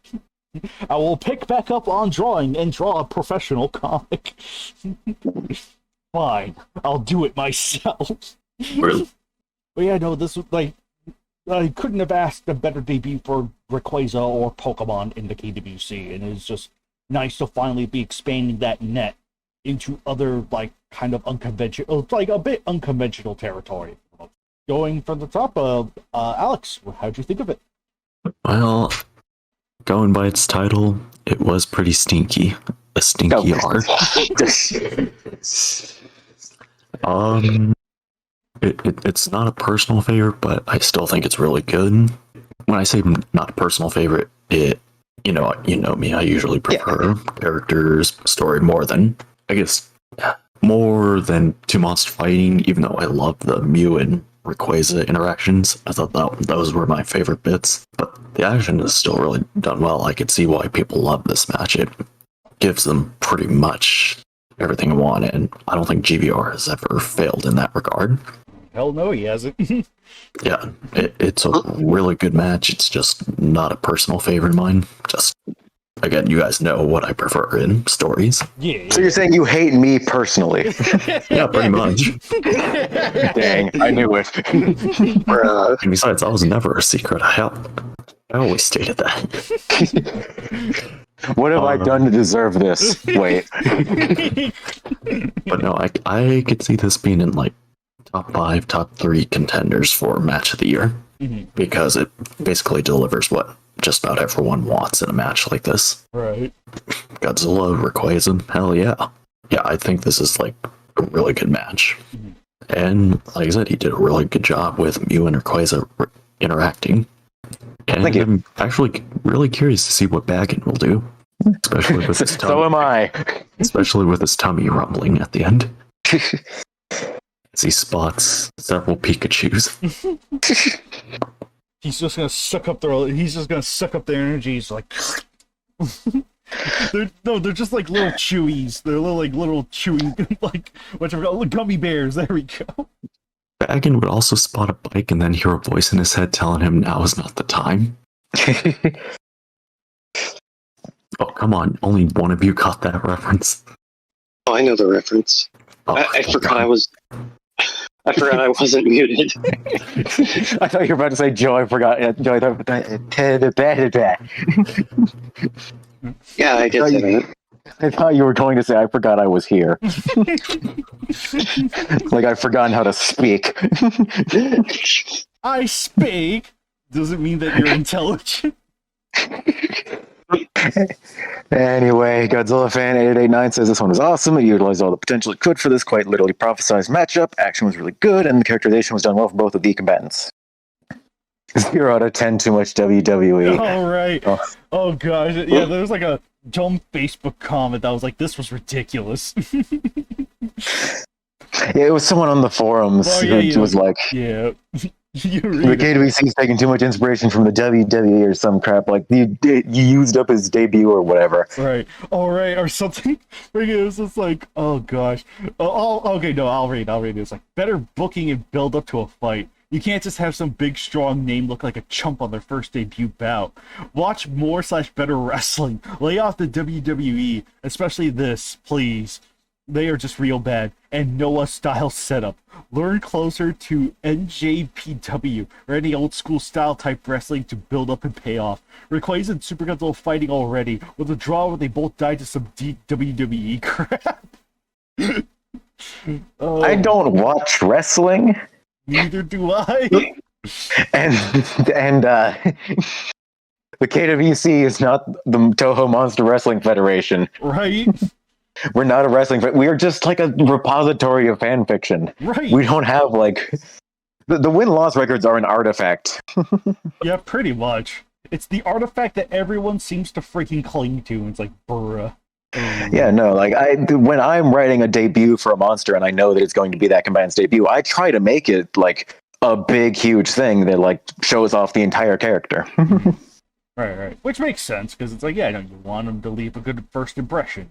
I will pick back up on drawing and draw a professional comic. Fine, I'll do it myself. Really? But yeah, no, this was like, I couldn't have asked a better debut for Rayquaza or Pokemon in the KWC, and it's just nice to finally be expanding that net into other, like, kind of unconventional, like a bit unconventional territory. Going from the top, Alex, how'd you think of it? Well, going by its title, it was pretty stinky. A stinky art. It's not a personal favorite, but I still think it's really good. When I say not a personal favorite, you know me, I usually prefer characters, story more than two monster fighting, even though I love the Mew and Rayquaza interactions. I thought those were my favorite bits. But the action is still really done well. I could see why people love this match. It gives them pretty much everything I want, and I don't think GBR has ever failed in that regard. Hell no, he hasn't. Yeah, it's a really good match. It's just not a personal favorite of mine. Just, again, you guys know what I prefer in stories. Yeah. So you're saying you hate me personally? Yeah, pretty much. Dang, I knew it. And besides, that was never a secret. I always stated that. What have I done to deserve this? Wait. But no, I could see this being in like top 5, top 3 contenders for match of the year, because it basically delivers what just about everyone wants in a match like this. Right. Godzilla, Rayquaza, hell yeah. Yeah, I think this is like a really good match. And like I said, he did a really good job with Mew and Rayquaza interacting. And Thank you. I'm actually really curious to see what Baggin will do, especially with his tummy, So am I. especially with his tummy rumbling at the end as he spots several Pikachus. He's just gonna suck up their energy. He's like, they're just like little chewies. They're little chewing like whatever gummy bears. There we go. Baggin would also spot a bike and then hear a voice in his head telling him now is not the time. Oh, come on. Only one of you caught that reference. Oh, I know the reference. Oh, I forgot I forgot I wasn't muted. I thought you were about to say Joe. I forgot. Joe, I thought. Yeah, I did say that. I thought you were going to say I forgot I was here. Like I've forgotten how to speak. I speak doesn't mean that you're intelligent. Anyway, Godzilla fan 8889 says this one was awesome. It utilized all the potential it could for this quite literally prophesized matchup. Action was really good, and the characterization was done well for both of the combatants. 0 out of 10, too much WWE. All right. Oh gosh, yeah. There was like a dumb Facebook comment that was like, "This was ridiculous." Yeah, it was someone on the forums who was like, "Yeah, you the KWCE is taking too much inspiration from the WWE or some crap. Like you used up his debut or whatever." Right. All right. Or something. It was just like, oh gosh. Okay. No, I'll read. It's like better booking and build up to a fight. You can't just have some big, strong name look like a chump on their first debut bout. Watch more/better wrestling. Lay off the WWE, especially this, please. They are just real bad. And Noah-style setup. Learn closer to NJPW or any old-school style type wrestling to build up and pay off. Rayquaza and Super Godzilla fighting already, with a draw where they both died to some deep WWE crap. I don't watch wrestling. Neither do I. And the KWC is not the Toho Monster Wrestling Federation. Right? We're not a wrestling. We are just like a repository of fan fiction. Right. We don't have like the win-loss records are an artifact. Yeah, pretty much. It's the artifact that everyone seems to freaking cling to. It's like, bruh. Yeah, no, like when I'm writing a debut for a monster and I know that it's going to be that combatant's debut, I try to make it like a big, huge thing that like shows off the entire character. Right. Which makes sense, because it's like, yeah, I know you want them to leave a good first impression.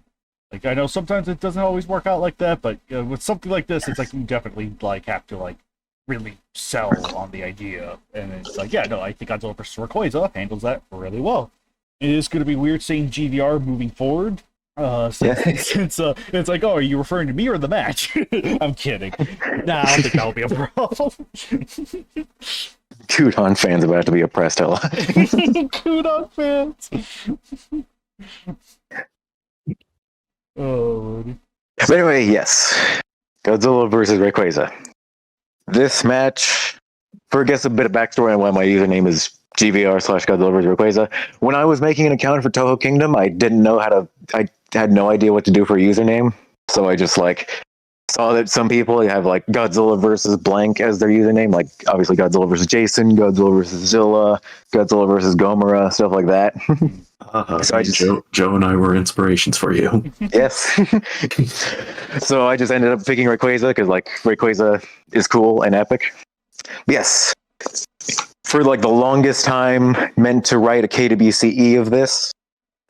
Like, I know sometimes it doesn't always work out like that, but with something like this, it's like you definitely like have to like really sell on the idea. And it's like, yeah, no, I think Godzilla vs. Rayquaza handles that really well. It is going to be weird seeing GVR moving forward. Since it's like, oh, are you referring to me or the match? I'm kidding. Nah, I don't think that'll be a problem. Kudon fans about to be oppressed, hella. Kudon fans. Oh, Lordy. But anyway, yes. Godzilla versus Rayquaza. This match, for I guess a bit of backstory on why my username is GVR/Godzilla vs. Rayquaza. When I was making an account for Toho Kingdom, I had no idea what to do for a username. So I just like saw that some people have like Godzilla versus blank as their username, like obviously Godzilla versus Jason, Godzilla versus Zilla, Godzilla versus Gomera, stuff like that. So Joe and I were inspirations for you. Yes. So I just ended up picking Rayquaza because like Rayquaza is cool and epic. Yes. For like the longest time, meant to write a KWCE of this,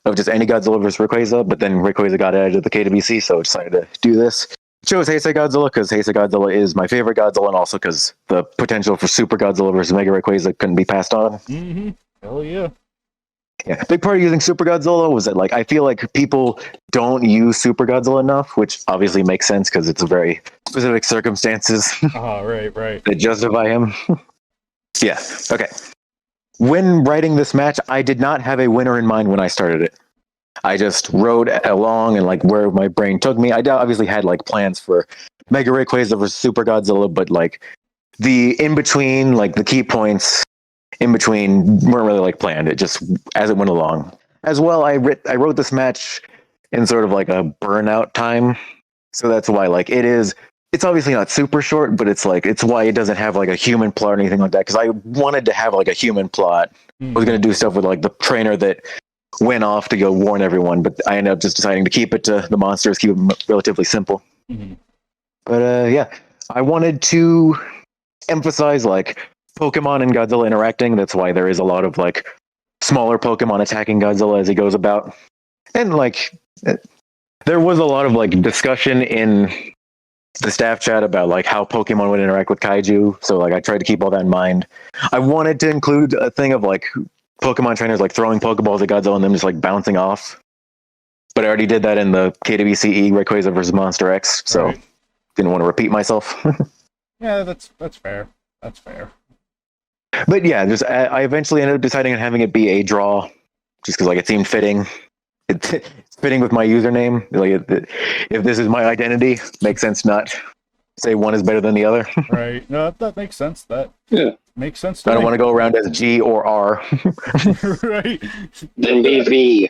of just any Godzilla vs. Rayquaza, but then Rayquaza got added to the KWC, so I decided to do this. Chose Heisei Godzilla because Heisei Godzilla is my favorite Godzilla, and also because the potential for Super Godzilla versus Mega Rayquaza couldn't be passed on. Mm-hmm. Hell yeah. Yeah, big part of using Super Godzilla was that like I feel like people don't use Super Godzilla enough, which obviously makes sense because it's a very specific circumstances Right. that justify him. Yeah. Okay. When writing this match, I did not have a winner in mind when I started it. I just rode along and like where my brain took me. I obviously had like plans for Mega Rayquaza versus Super Godzilla, but like the in between, like the key points in between weren't really like planned. It just as it went along. As well, I wrote this match in sort of like a burnout time, so that's why like it is it's obviously not super short, but it's why it doesn't have like a human plot or anything like that. Because I wanted to have like a human plot. I was going to do stuff with like the trainer that went off to go warn everyone, but I ended up just deciding to keep it to the monsters, keep it relatively simple. But yeah, I wanted to emphasize like Pokemon and Godzilla interacting. That's why there is a lot of like smaller Pokemon attacking Godzilla as he goes about. And like there was a lot of like discussion in the staff chat about like how Pokemon would interact with Kaiju. So like I tried to keep all that in mind. I wanted to include a thing of like Pokemon trainers like throwing Pokeballs at Godzilla and them just like bouncing off. But I already did that in the KWCE Rayquaza versus Monster X, so didn't want to repeat myself. Yeah, that's fair. That's fair. But yeah, just I eventually ended up deciding on having it be a draw, just because like it seemed fitting. It's fitting with my username. Like if this is my identity, makes sense not say one is better than the other. Right. No, that makes sense. That makes sense. I don't want to go around as G or R. Right. Then be V.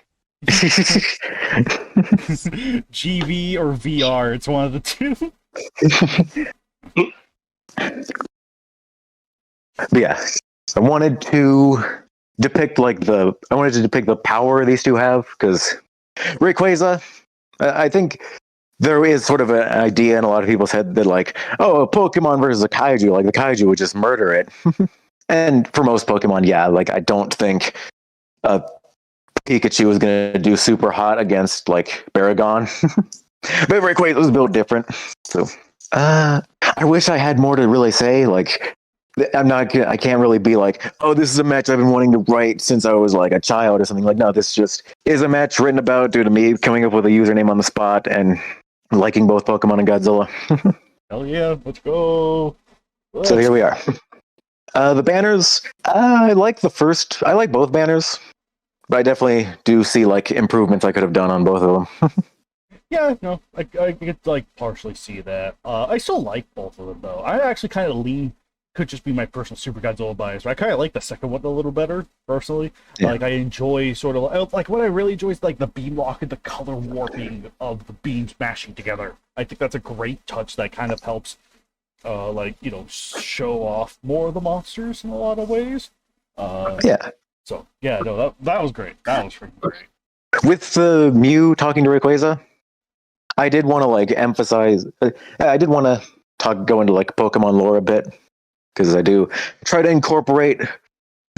GV or VR. It's one of the two. But yeah, I wanted to depict the power these two have, because Rayquaza, I think there is sort of an idea in a lot of people's head that like, oh, a Pokemon versus a Kaiju, like the Kaiju would just murder it. And for most Pokemon, yeah, like I don't think Pikachu is going to do super hot against like Baragon. But Rayquaza was built different. So I wish I had more to really say. Like I can't really be like, oh, this is a match I've been wanting to write since I was like a child or something. Like, no, this just is a match written about due to me coming up with a username on the spot and liking both Pokemon and Godzilla. Hell yeah, let's go. So here we are. The banners, I like both banners, but I definitely do see like improvements I could have done on both of them. Yeah, no, I could like partially see that. I still like both of them though. I actually kind of lean. Could just be my personal Super Godzilla bias, but I kind of like the second one a little better, personally. Yeah. Like, I enjoy sort of, like, what I really enjoy is, like, the beam lock and the color warping of the beams mashing together. I think that's a great touch that kind of helps, like, you know, show off more of the monsters in a lot of ways. Yeah. So, yeah, no, that was great. That was freaking great. With the Mew talking to Rayquaza, I did want to, like, emphasize, I did want to go into, like, Pokemon lore a bit. Because I do try to incorporate,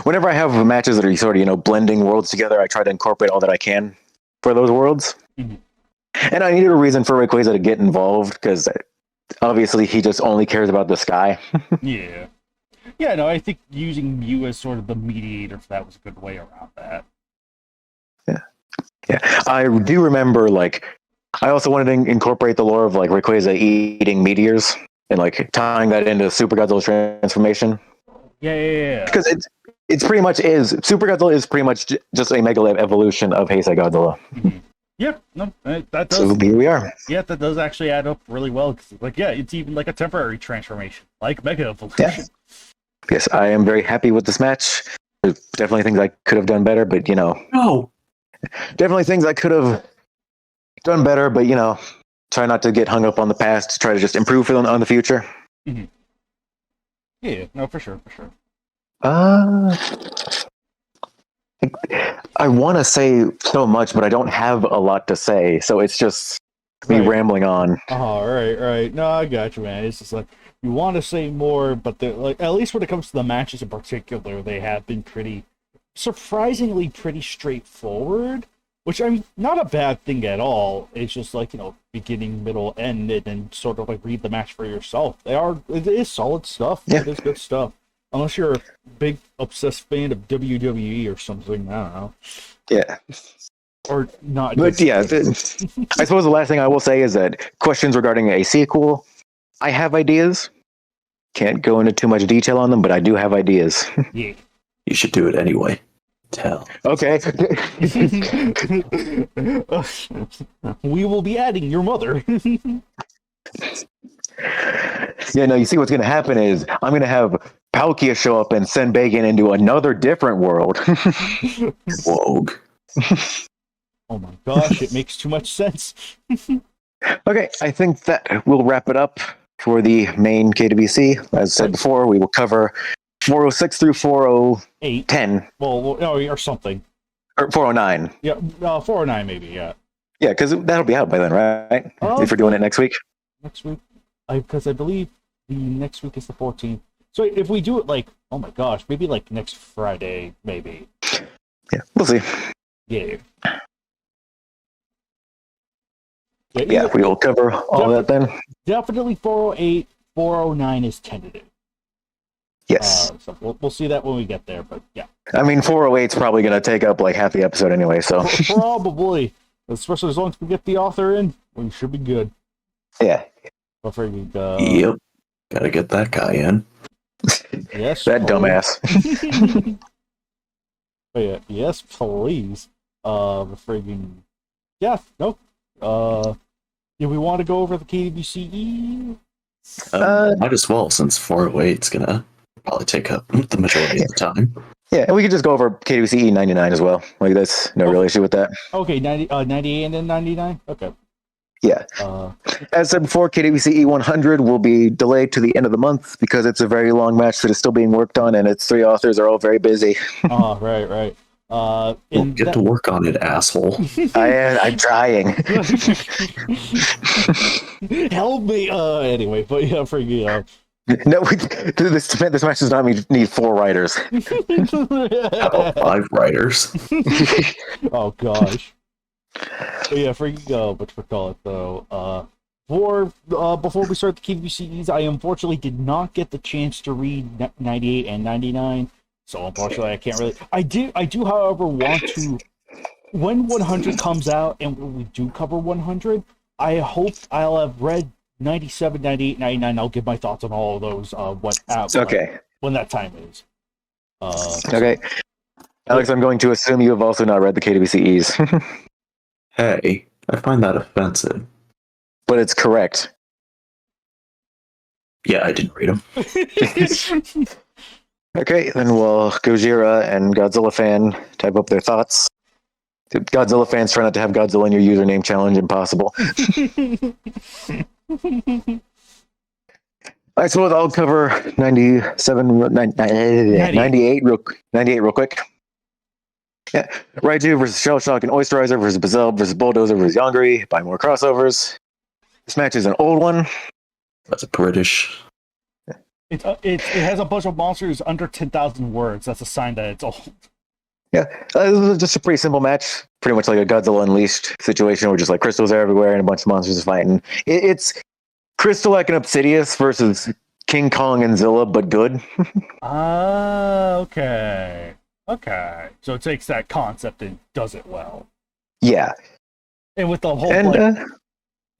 whenever I have matches that are sort of, you know, blending worlds together, I try to incorporate all that I can for those worlds. Mm-hmm. And I needed a reason for Rayquaza to get involved, because obviously he just only cares about the sky. Yeah. Yeah, no, I think using Mew as sort of the mediator for that was a good way around that. Yeah. Yeah. I do remember, like, I also wanted to incorporate the lore of, like, Rayquaza eating meteors. And like tying that into Super Godzilla's transformation. Yeah. Because it's pretty much Super Godzilla is pretty much just a mega evolution of Heisei Godzilla. Mm-hmm. Yeah, no, that does. So here we are. Yeah, that does actually add up really well. Like, yeah, it's even like a temporary transformation, like mega evolution. Yeah. Yes, I am very happy with this match. There's definitely things I could have done better, but you know, definitely things I could have done better, but you know. Try not to get hung up on the past. Try to just improve on the future. Mm-hmm. Yeah, no, for sure. I want to say so much, but I don't have a lot to say. So it's just me rambling on. Oh, right. No, I got you, man. It's just like you want to say more, but like at least when it comes to the matches in particular, they have been surprisingly pretty straightforward. Which, I mean, not a bad thing at all. It's just like, you know, beginning, middle, end, and then sort of like read the match for yourself. It is solid stuff. Yeah. It is good stuff. Unless you're a big, obsessed fan of WWE or something. I don't know. Yeah. Or not. But yeah, I suppose the last thing I will say is that questions regarding a sequel, I have ideas. Can't go into too much detail on them, but I do have ideas. Yeah. You should do it anyway. Tell. Okay. We will be adding your mother. Yeah, no, you see what's going to happen is I'm going to have Palkia show up and send Bacon into another different world. Whoa. Oh my gosh, it makes too much sense. Okay, I think that we'll wrap it up. for the main KWC. As said before, we will cover 406 through 4010. Well, or something. Or 409. Yeah, 409 maybe, yeah. Yeah, because that'll be out by then, right? If we're doing it next week. Next week? Because I believe the next week is the 14th. So if we do it like, oh my gosh, maybe like next Friday, maybe. Yeah, we'll see. Yeah. Yeah, we will cover all that then. Definitely 408, 409 is tentative. Yes. So we'll see that when we get there, but yeah. I mean, 408 is probably going to take up like half the episode anyway, so. Probably. Especially as long as we get the author in, we should be good. Yeah. Yep. Gotta get that guy in. Yes. That dumbass. But yeah, yes, please. Yeah, no. Do we want to go over the KWCE? Might as well, since 408 is gonna probably take up the majority of the time. Yeah, and we could just go over KWCE 99 as well. Like, that's no real issue with that. Okay, 98 and then 99? Okay. Yeah. As said before, KWCE 100 will be delayed to the end of the month because it's a very long match that is still being worked on, and its 3 authors are all very busy. Oh, right. Get to work on it, asshole. I'm trying. Help me! Anyway, but yeah, No, this match does not need 4 writers. How about 5 writers? Oh gosh. But yeah, whatchamacallit though. Before we start the KWCEs, I unfortunately did not get the chance to read 98 and 99. So unfortunately, I can't really. I do, however, want to. When 100 comes out and we do cover 100, I hope I'll have read 97, 98, 99. I'll give my thoughts on all of those. When that time is. Okay, Alex, I'm going to assume you have also not read the KWCEs. Hey, I find that offensive. But it's correct. Yeah, I didn't read them. Okay, then we'll Gojira and Godzilla fan type up their thoughts. Godzilla fans, try not to have Godzilla in your username challenge impossible. Alright, so I'll cover 98 real quick. Yeah, Raiju versus Shell Shock and Oysterizer versus Bazelle versus Bulldozer versus Yongari. Buy more crossovers. This match is an old one. That's a British. It has a bunch of monsters under 10,000 words. That's a sign that it's old. Yeah, this is just a pretty simple match. Pretty much like a Godzilla Unleashed situation where just like crystals are everywhere and a bunch of monsters are fighting. It's Crystalak and Obsidius versus King Kong and Zilla, but good. Okay. So it takes that concept and does it well. Yeah. And with the whole and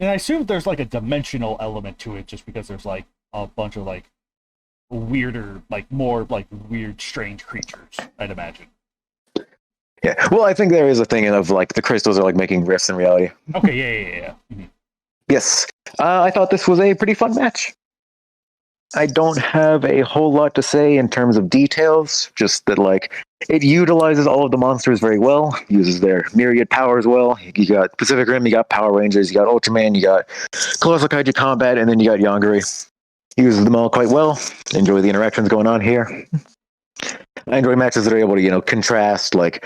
I assume there's like a dimensional element to it just because there's like a bunch of like weirder, like more like weird, strange creatures, I'd imagine. Yeah, well, I think there is a thing of like the crystals are like making rifts in reality. Okay, yeah. Mm-hmm. Yes, I thought this was a pretty fun match. I don't have a whole lot to say in terms of details, just that like it utilizes all of the monsters very well, uses their myriad powers well. You got Pacific Rim, you got Power Rangers, you got Ultraman, you got Colossal Kaiju Combat, and then you got Yongari. Uses them all quite well. Enjoy the interactions going on here. I enjoy matches that are able to, contrast like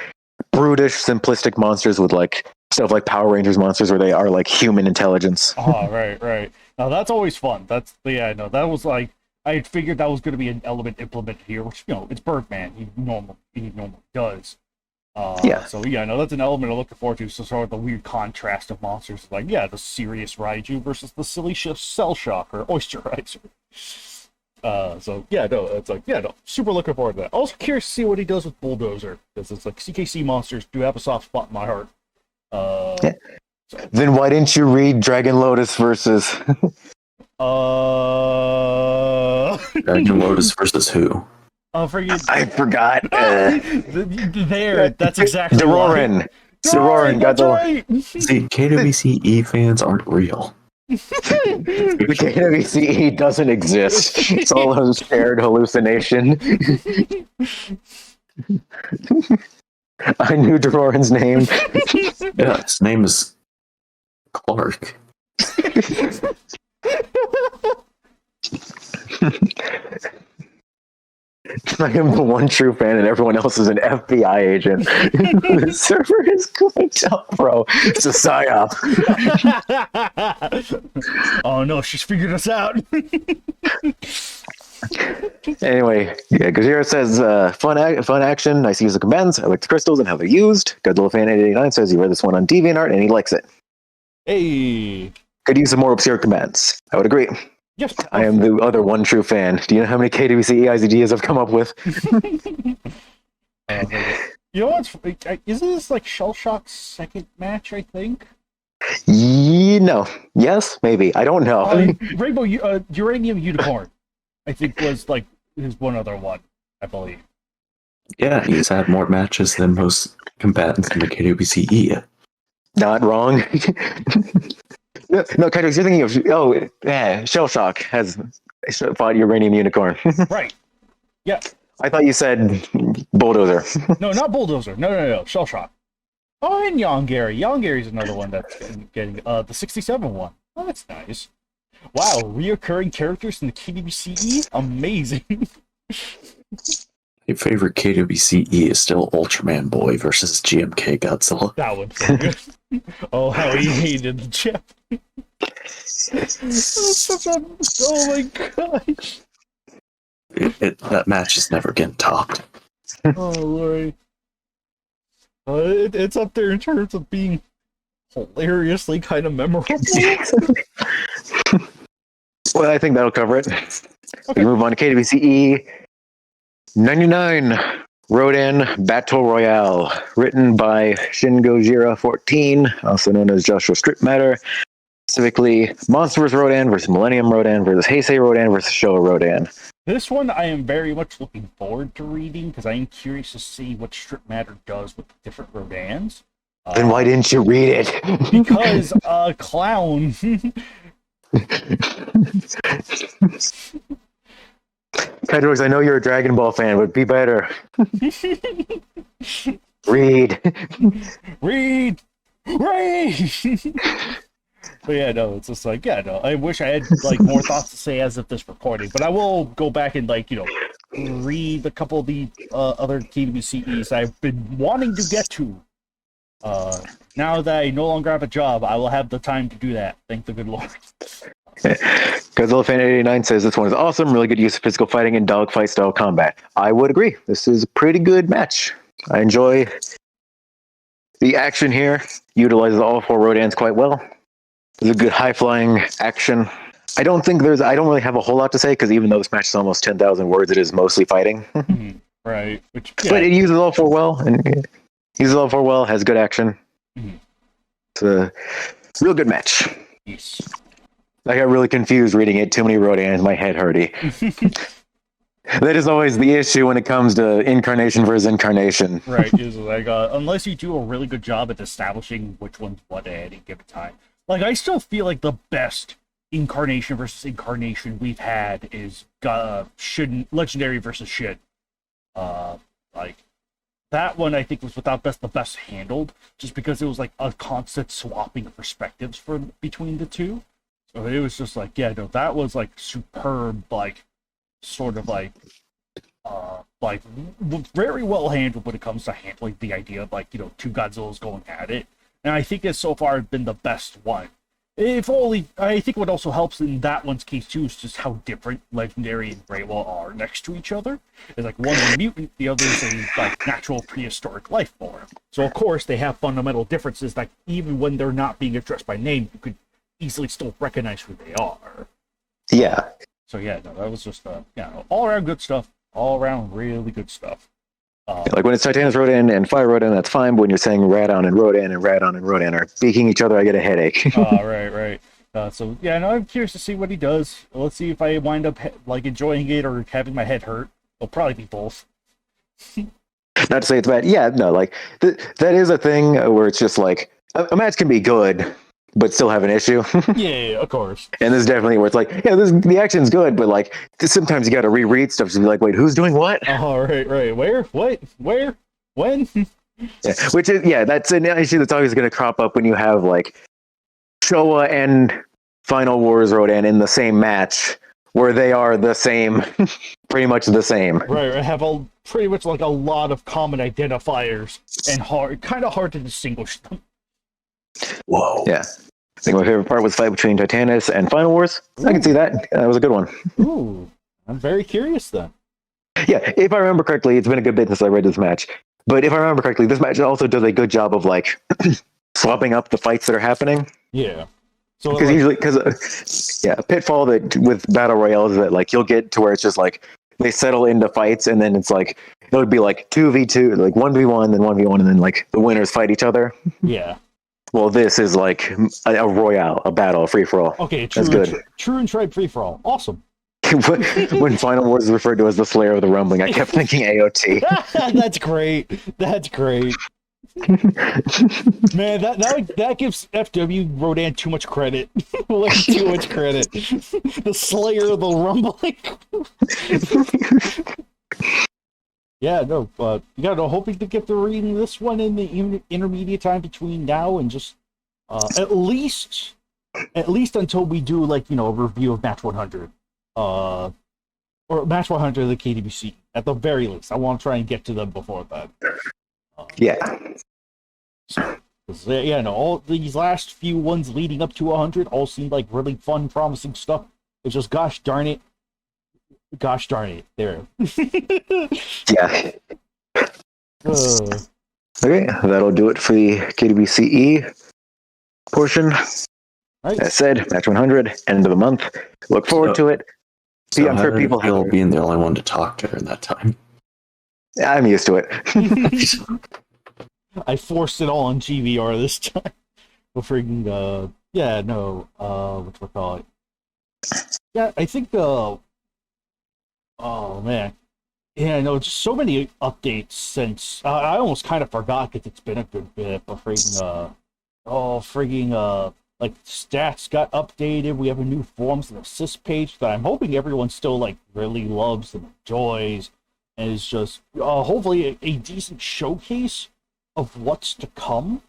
brutish, simplistic monsters with like stuff like Power Rangers monsters where they are like human intelligence. Oh, right. Now that's always fun. That was like I had figured that was going to be an element implemented here, which it's Birdman. He normally does. Yeah. So that's an element I'm looking forward to. So sort of the weird contrast of monsters, like the serious Raiju versus the silly Cell Shock or Oysterizer. Super looking forward to that. Also curious to see what he does with Bulldozer, because it's like CKC monsters do have a soft spot in my heart. Yeah. So. Then why didn't you read Dragon Lotus versus? Dragon Lotus versus who? I forgot. That's exactly Dororan. Godzilla. Right. See, KWCE fans aren't real. The KWCE doesn't exist. It's all a shared hallucination. I knew Dororan's name. Yeah, his name is Clark. I am the one true fan, and everyone else is an FBI agent. The server is going up, bro. It's a psyop. Oh no, she's figured us out. Anyway, yeah, Gajira says, fun action, nice use of commands. I like the crystals and how they're used. Godzilla fan 889 says he read this one on DeviantArt and he likes it. Hey. Could use some more obscure commands. I would agree. Yes. I am the other one true fan. Do you know how many KWCE ideas I've come up with? You know what's... Isn't this like Shell Shock's second match, I think? No. Yes? Maybe. I don't know. Rainbow Uranium Unicorn, I think, was like his one other one, I believe. Yeah, he's had more matches than most combatants in the KWCE. Not wrong. No, Kaiju, you're thinking of... Oh, yeah, Shell Shock has fought Uranium Unicorn. Right. Yeah. I thought you said Bulldozer. No, not Bulldozer. No. Shell Shock. Oh, and Yongary. Yongary's another one that's getting the 67 one. Oh, that's nice. Wow, reoccurring characters in the KWCE? Amazing. My favorite KWCE is still Ultraman Boy versus GMK Godzilla. That one's so good. Oh, how he hated the chip. Oh my gosh. That match is never getting topped. Oh, Lord. It's up there in terms of being hilariously kind of memorable. Well, I think that'll cover it. Okay. We move on to KWCE 99 Rodan Battle Royale, written by Shin Gojira 14, also known as Joshua Strip Matter. Specifically, Monstrous Rodan versus Millennium Rodan versus Heisei Rodan versus Showa Rodan. This one I am very much looking forward to reading because I am curious to see what Strip Matter does with the different Rodans. Then why didn't you read it? Because clown. Pedrox, I know you're a Dragon Ball fan, but be better. Read. But yeah, no, it's just like, yeah, no, I wish I had like more thoughts to say as of this recording, but I will go back and like, read a couple of the other KWCEs I've been wanting to get to. Now that I no longer have a job, I will have the time to do that. Thank the good Lord. Godzilla Fan 89 says this one is awesome, really good use of physical fighting and dogfight style combat. I would agree. This is a pretty good match. I enjoy the action here. Utilizes all four Rodans quite well. There's a good high-flying action. I don't really have a whole lot to say, because even though this match is almost 10,000 words, it is mostly fighting. Right. Which, yeah. But it uses all four well, has good action. Mm-hmm. It's a real good match. Yes. I got really confused reading it. Too many Rodans, my head hurty. That is always the issue when it comes to incarnation versus incarnation. Right. Is like, unless you do a really good job at establishing which one's what at any given time. Like, I still feel like the best incarnation versus incarnation we've had is Legendary versus Shin. Like, that one I think was without the best handled, just because it was like a constant swapping of perspectives between the two. So it was just like, yeah, no, that was like superb, like, sort of like very well handled when it comes to handling the idea of like, two Godzillas going at it. And I think it's so far been the best one. If only, I think what also helps in that one's case too is just how different Legendary and Greywall are next to each other. It's like one's a mutant, the other is a like natural prehistoric life form. So of course they have fundamental differences that even when they're not being addressed by name, you could easily still recognize who they are. Yeah. So yeah, no, that was just all around good stuff. All around really good stuff. Like when it's Titanus Rodan and Fire Rodan, that's fine. But when you're saying Radon and Rodan and Radon and Rodan are beaking each other, I get a headache. Right. So yeah, no, I'm curious to see what he does. Let's see if I wind up like enjoying it or having my head hurt. It'll probably be both. Not to say it's bad. Yeah, no, like that is a thing where it's just like a match can be good, but still have an issue. Yeah, of course. And this is definitely where it's like, yeah, the action's good, but like sometimes you got to reread stuff to be like, wait, who's doing what? Oh, right. Where? What? Where? When? Yeah, which is, that's an issue that's always going to crop up when you have like Showa and Final Wars Rodan in the same match, where they are the same, pretty much the same. Right, I have pretty much like a lot of common identifiers, and kind of hard to distinguish them. Whoa. Yeah. I think my favorite part was the fight between Titanus and Final Wars. I can see that. That was a good one. Ooh, I'm very curious then. Yeah, if I remember correctly, it's been a good bit since I read this match. But if I remember correctly, this match also does a good job of like swapping up the fights that are happening. Yeah. So Because usually, pitfall that with battle royale is that like you'll get to where it's just like they settle into fights, and then it's like it would be like 2v2, like 1v1, then 1v1, and then like the winners fight each other. Yeah. Well, this is like a royale, a battle, a free for all. Okay, that's good. True and tried free for all. Awesome. When Final Wars is referred to as the Slayer of the Rumbling, I kept thinking AOT. That's great. That's great. Man, that gives FW Rodan too much credit. Way too much credit. The Slayer of the Rumbling. Yeah, no, but hoping to get to reading this one in the intermediate time between now and just at least until we do like a review of Match 100, or Match 100 of the KWCE at the very least. I want to try and get to them before that. Yeah. So, all these last few ones leading up to 100 all seemed like really fun, promising stuff. It's just gosh darn it, there. Yeah. Okay, that'll do it for the KWCE portion. Right. As said, Match 100, end of the month. Look forward to it. So I'm sure people feel being the only one to talk during that time. I'm used to it. I forced it all on GVR this time. But freaking, whatchamacallit? Yeah, I think, oh man. Yeah, no, just so many updates since, I almost kind of forgot because it's been a good bit, but freaking, like, stats got updated. We have a new forms and assist page that I'm hoping everyone still, like, really loves and enjoys. And it's just, hopefully a decent showcase of what's to come.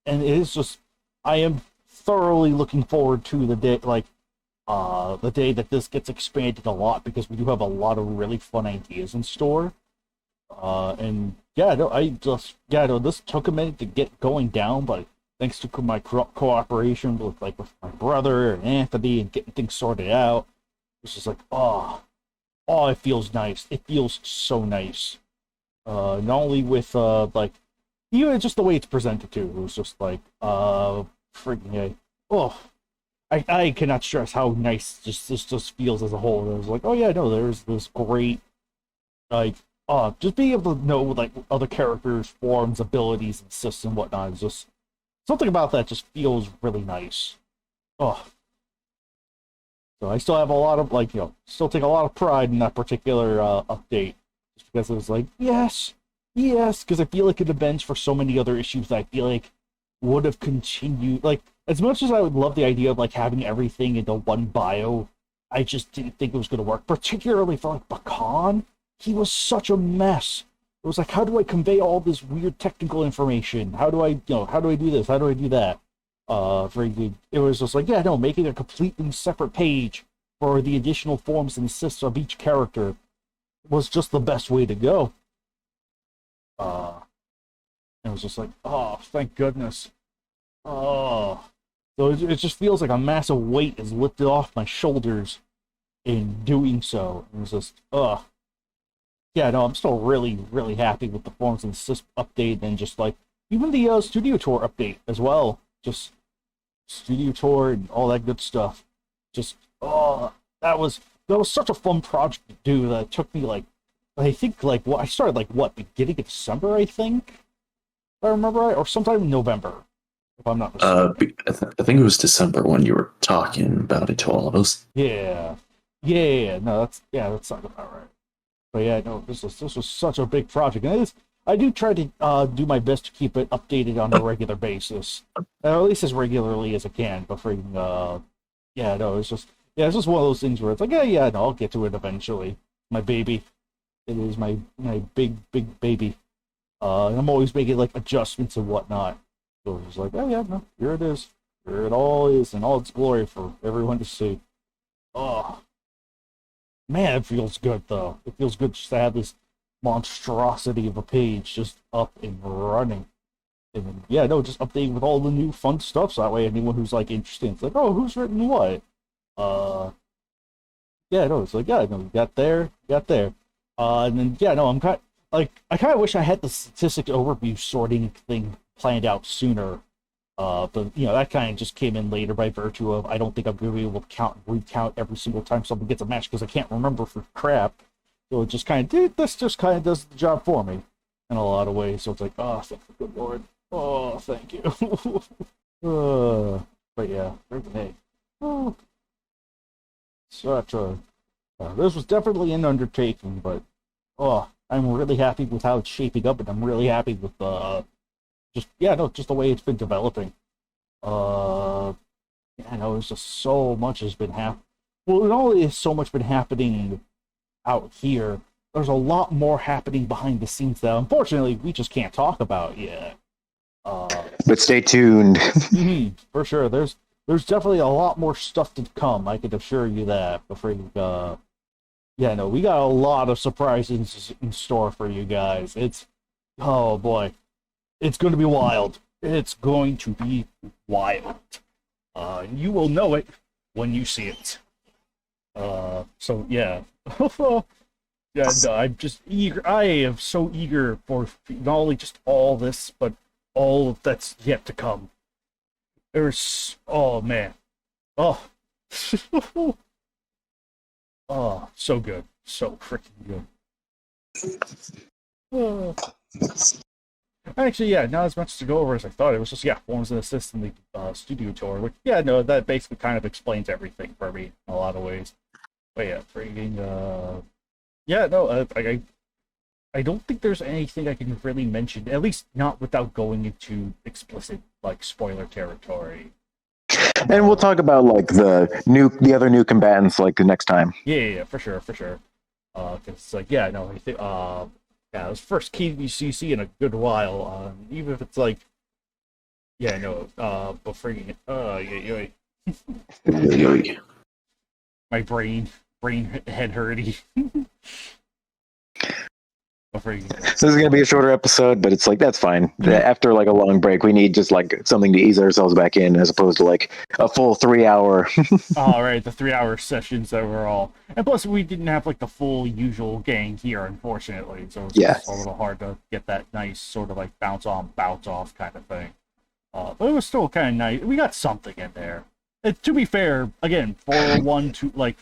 And it is just, I am thoroughly looking forward to the day, the day that this gets expanded a lot, because we do have a lot of really fun ideas in store. This took a minute to get going down, but thanks to my cooperation with my brother and Anthony and getting things sorted out, it's just like, it feels nice. It feels so nice. Not only with even just the way it's presented too. It was just like I cannot stress how nice this just feels as a whole. It was like, there's this great just being able to know like other characters, forms, abilities, and assists and whatnot. Is just something about that just feels really nice. So I still have a lot of still take a lot of pride in that particular update, just because it was like yes, because I feel like it amends for so many other issues that I feel like would have continued. Like, as much as I would love the idea of like having everything into one bio, I just didn't think it was going to work. Particularly for like Bakan, he was such a mess. It was like, how do I convey all this weird technical information? How do I do this? How do I do that? It was just like, making a completely separate page for the additional forms and assists of each character was just the best way to go. It was just like, thank goodness. So it just feels like a massive weight is lifted off my shoulders in doing so. It was just, I'm still really, really happy with the forms and assist update, and just like even the studio tour update as well. Just studio tour and all that good stuff. Just that was such a fun project to do that it took me I started beginning of December, I think, if I remember right, or sometime in November, if I'm not mistaken. I think it was December when you were talking about it to all of us. Yeah. No, that sounds about right. But this was such a big project, and I do try to do my best to keep it updated on a regular basis, at least as regularly as I can. But it's just one of those things where it's like, I'll get to it eventually. My baby, it is my big baby. And I'm always making adjustments and whatnot. So it's like, here it is, here it all is in all its glory for everyone to see. Man, it feels good though. It feels good just to have this monstrosity of a page just up and running. And yeah, no, just updating with all the new fun stuff. So that way, anyone who's like interested, it's like, oh, who's written what? Yeah, no, it's like, yeah, no, you got there. And then yeah, no, I'm kind like I kind of wish I had the statistics overview sorting thing planned out sooner. But that kind of just came in later by virtue of I don't think I'm going to be able to recount every single time someone gets a match because I can't remember for crap. So it just kind of this just kind of does the job for me in a lot of ways. So it's like, oh, thank the good Lord. Oh, thank you. But yeah, hey, oh, such a this was definitely an undertaking, but I'm really happy with how it's shaping up, and I'm really happy with just the way it's been developing. It's just so much has been happening. Well, not only has so much been happening out here, there's a lot more happening behind the scenes that unfortunately we just can't talk about yet. But stay tuned. For sure, there's definitely a lot more stuff to come. I can assure you that. Before we got a lot of surprises in store for you guys. Oh boy. It's going to be wild. It's going to be wild. You will know it when you see it. So yeah. Yeah, no, I'm just eager. I am so eager for not only just all this, but all that's yet to come. Oh man. Oh. Oh, so good. So freaking good. Actually, yeah, not as much to go over as I thought. It was just, forms and assists in the studio tour, which, that basically kind of explains everything for me in a lot of ways. But yeah, freaking, I don't think there's anything I can really mention, at least not without going into explicit, spoiler territory. And we'll talk about, the other new combatants, the next time. Yeah, for sure. It's I think, it was first KWCE in a good while. Even if it's but freaking, my brain head hurty. This is going to be a shorter episode, but it's that's fine. After a long break, we need just something to ease ourselves back in, as opposed to a full 3 hour. All right, the 3 hour sessions overall, and plus we didn't have the full usual gang here, unfortunately. So it's a little hard to get that nice sort of bounce on, bounce off kind of thing. But it was still kind of nice. We got something in there. To be fair, again, 401 to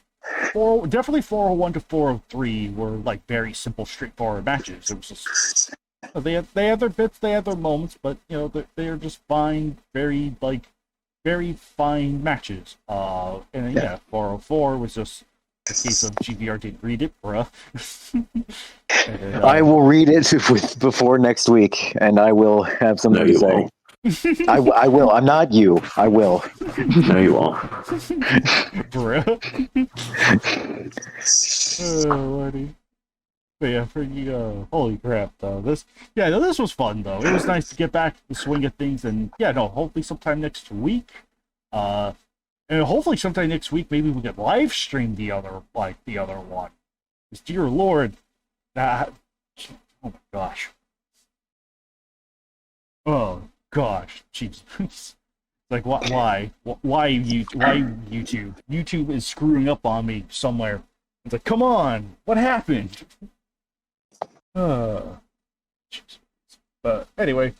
definitely 401 to 403 were very simple, straightforward matches. It was just they had their bits, they had their moments, but they're just fine, very very fine matches. 404 was just a case of GVR didn't read it, bruh. I will read it before next week, and I will have something to say. Won't. I will. I'm not you. I will. No, you won't. Bruh. Oh, Lordy. But yeah, holy crap, though. This was fun, though. It was nice to get back to the swing of things, and hopefully sometime next week, and hopefully sometime next week, maybe we can live stream the other one. Because, dear Lord, oh my gosh. Oh gosh, jeez. Why YouTube? YouTube is screwing up on me somewhere. It's come on, what happened? But anyway,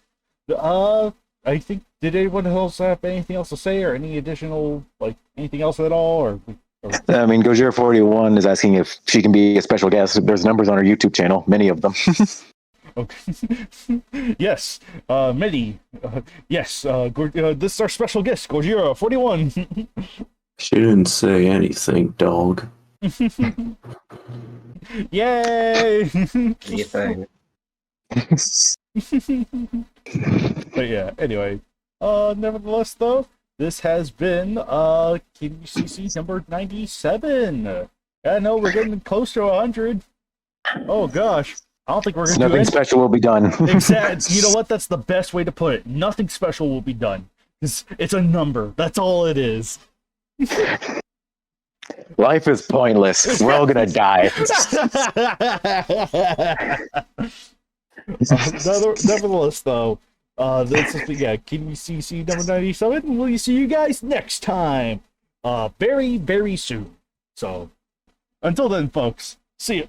I think, did anyone else have anything else to say, or any additional, anything else at all, or? I mean, Gojira41 is asking if she can be a special guest. There's numbers on her YouTube channel, many of them. Okay. Yes, many. Yes, this is our special guest, Gojira41. She didn't say anything, dog. Yay! Anything. But yeah, anyway. Nevertheless, though, this has been KWCC number 97. Yeah, no, we're getting close to 100. Oh gosh. I don't think we're going to do Nothing special will be done. Exactly. You know what? That's the best way to put it. Nothing special will be done. It's a number. That's all it is. Life is pointless. We're all gonna die. Nevertheless, though, this has been KWCE number 97, and we'll see you guys next time. Very, very soon. So, until then, folks, see you.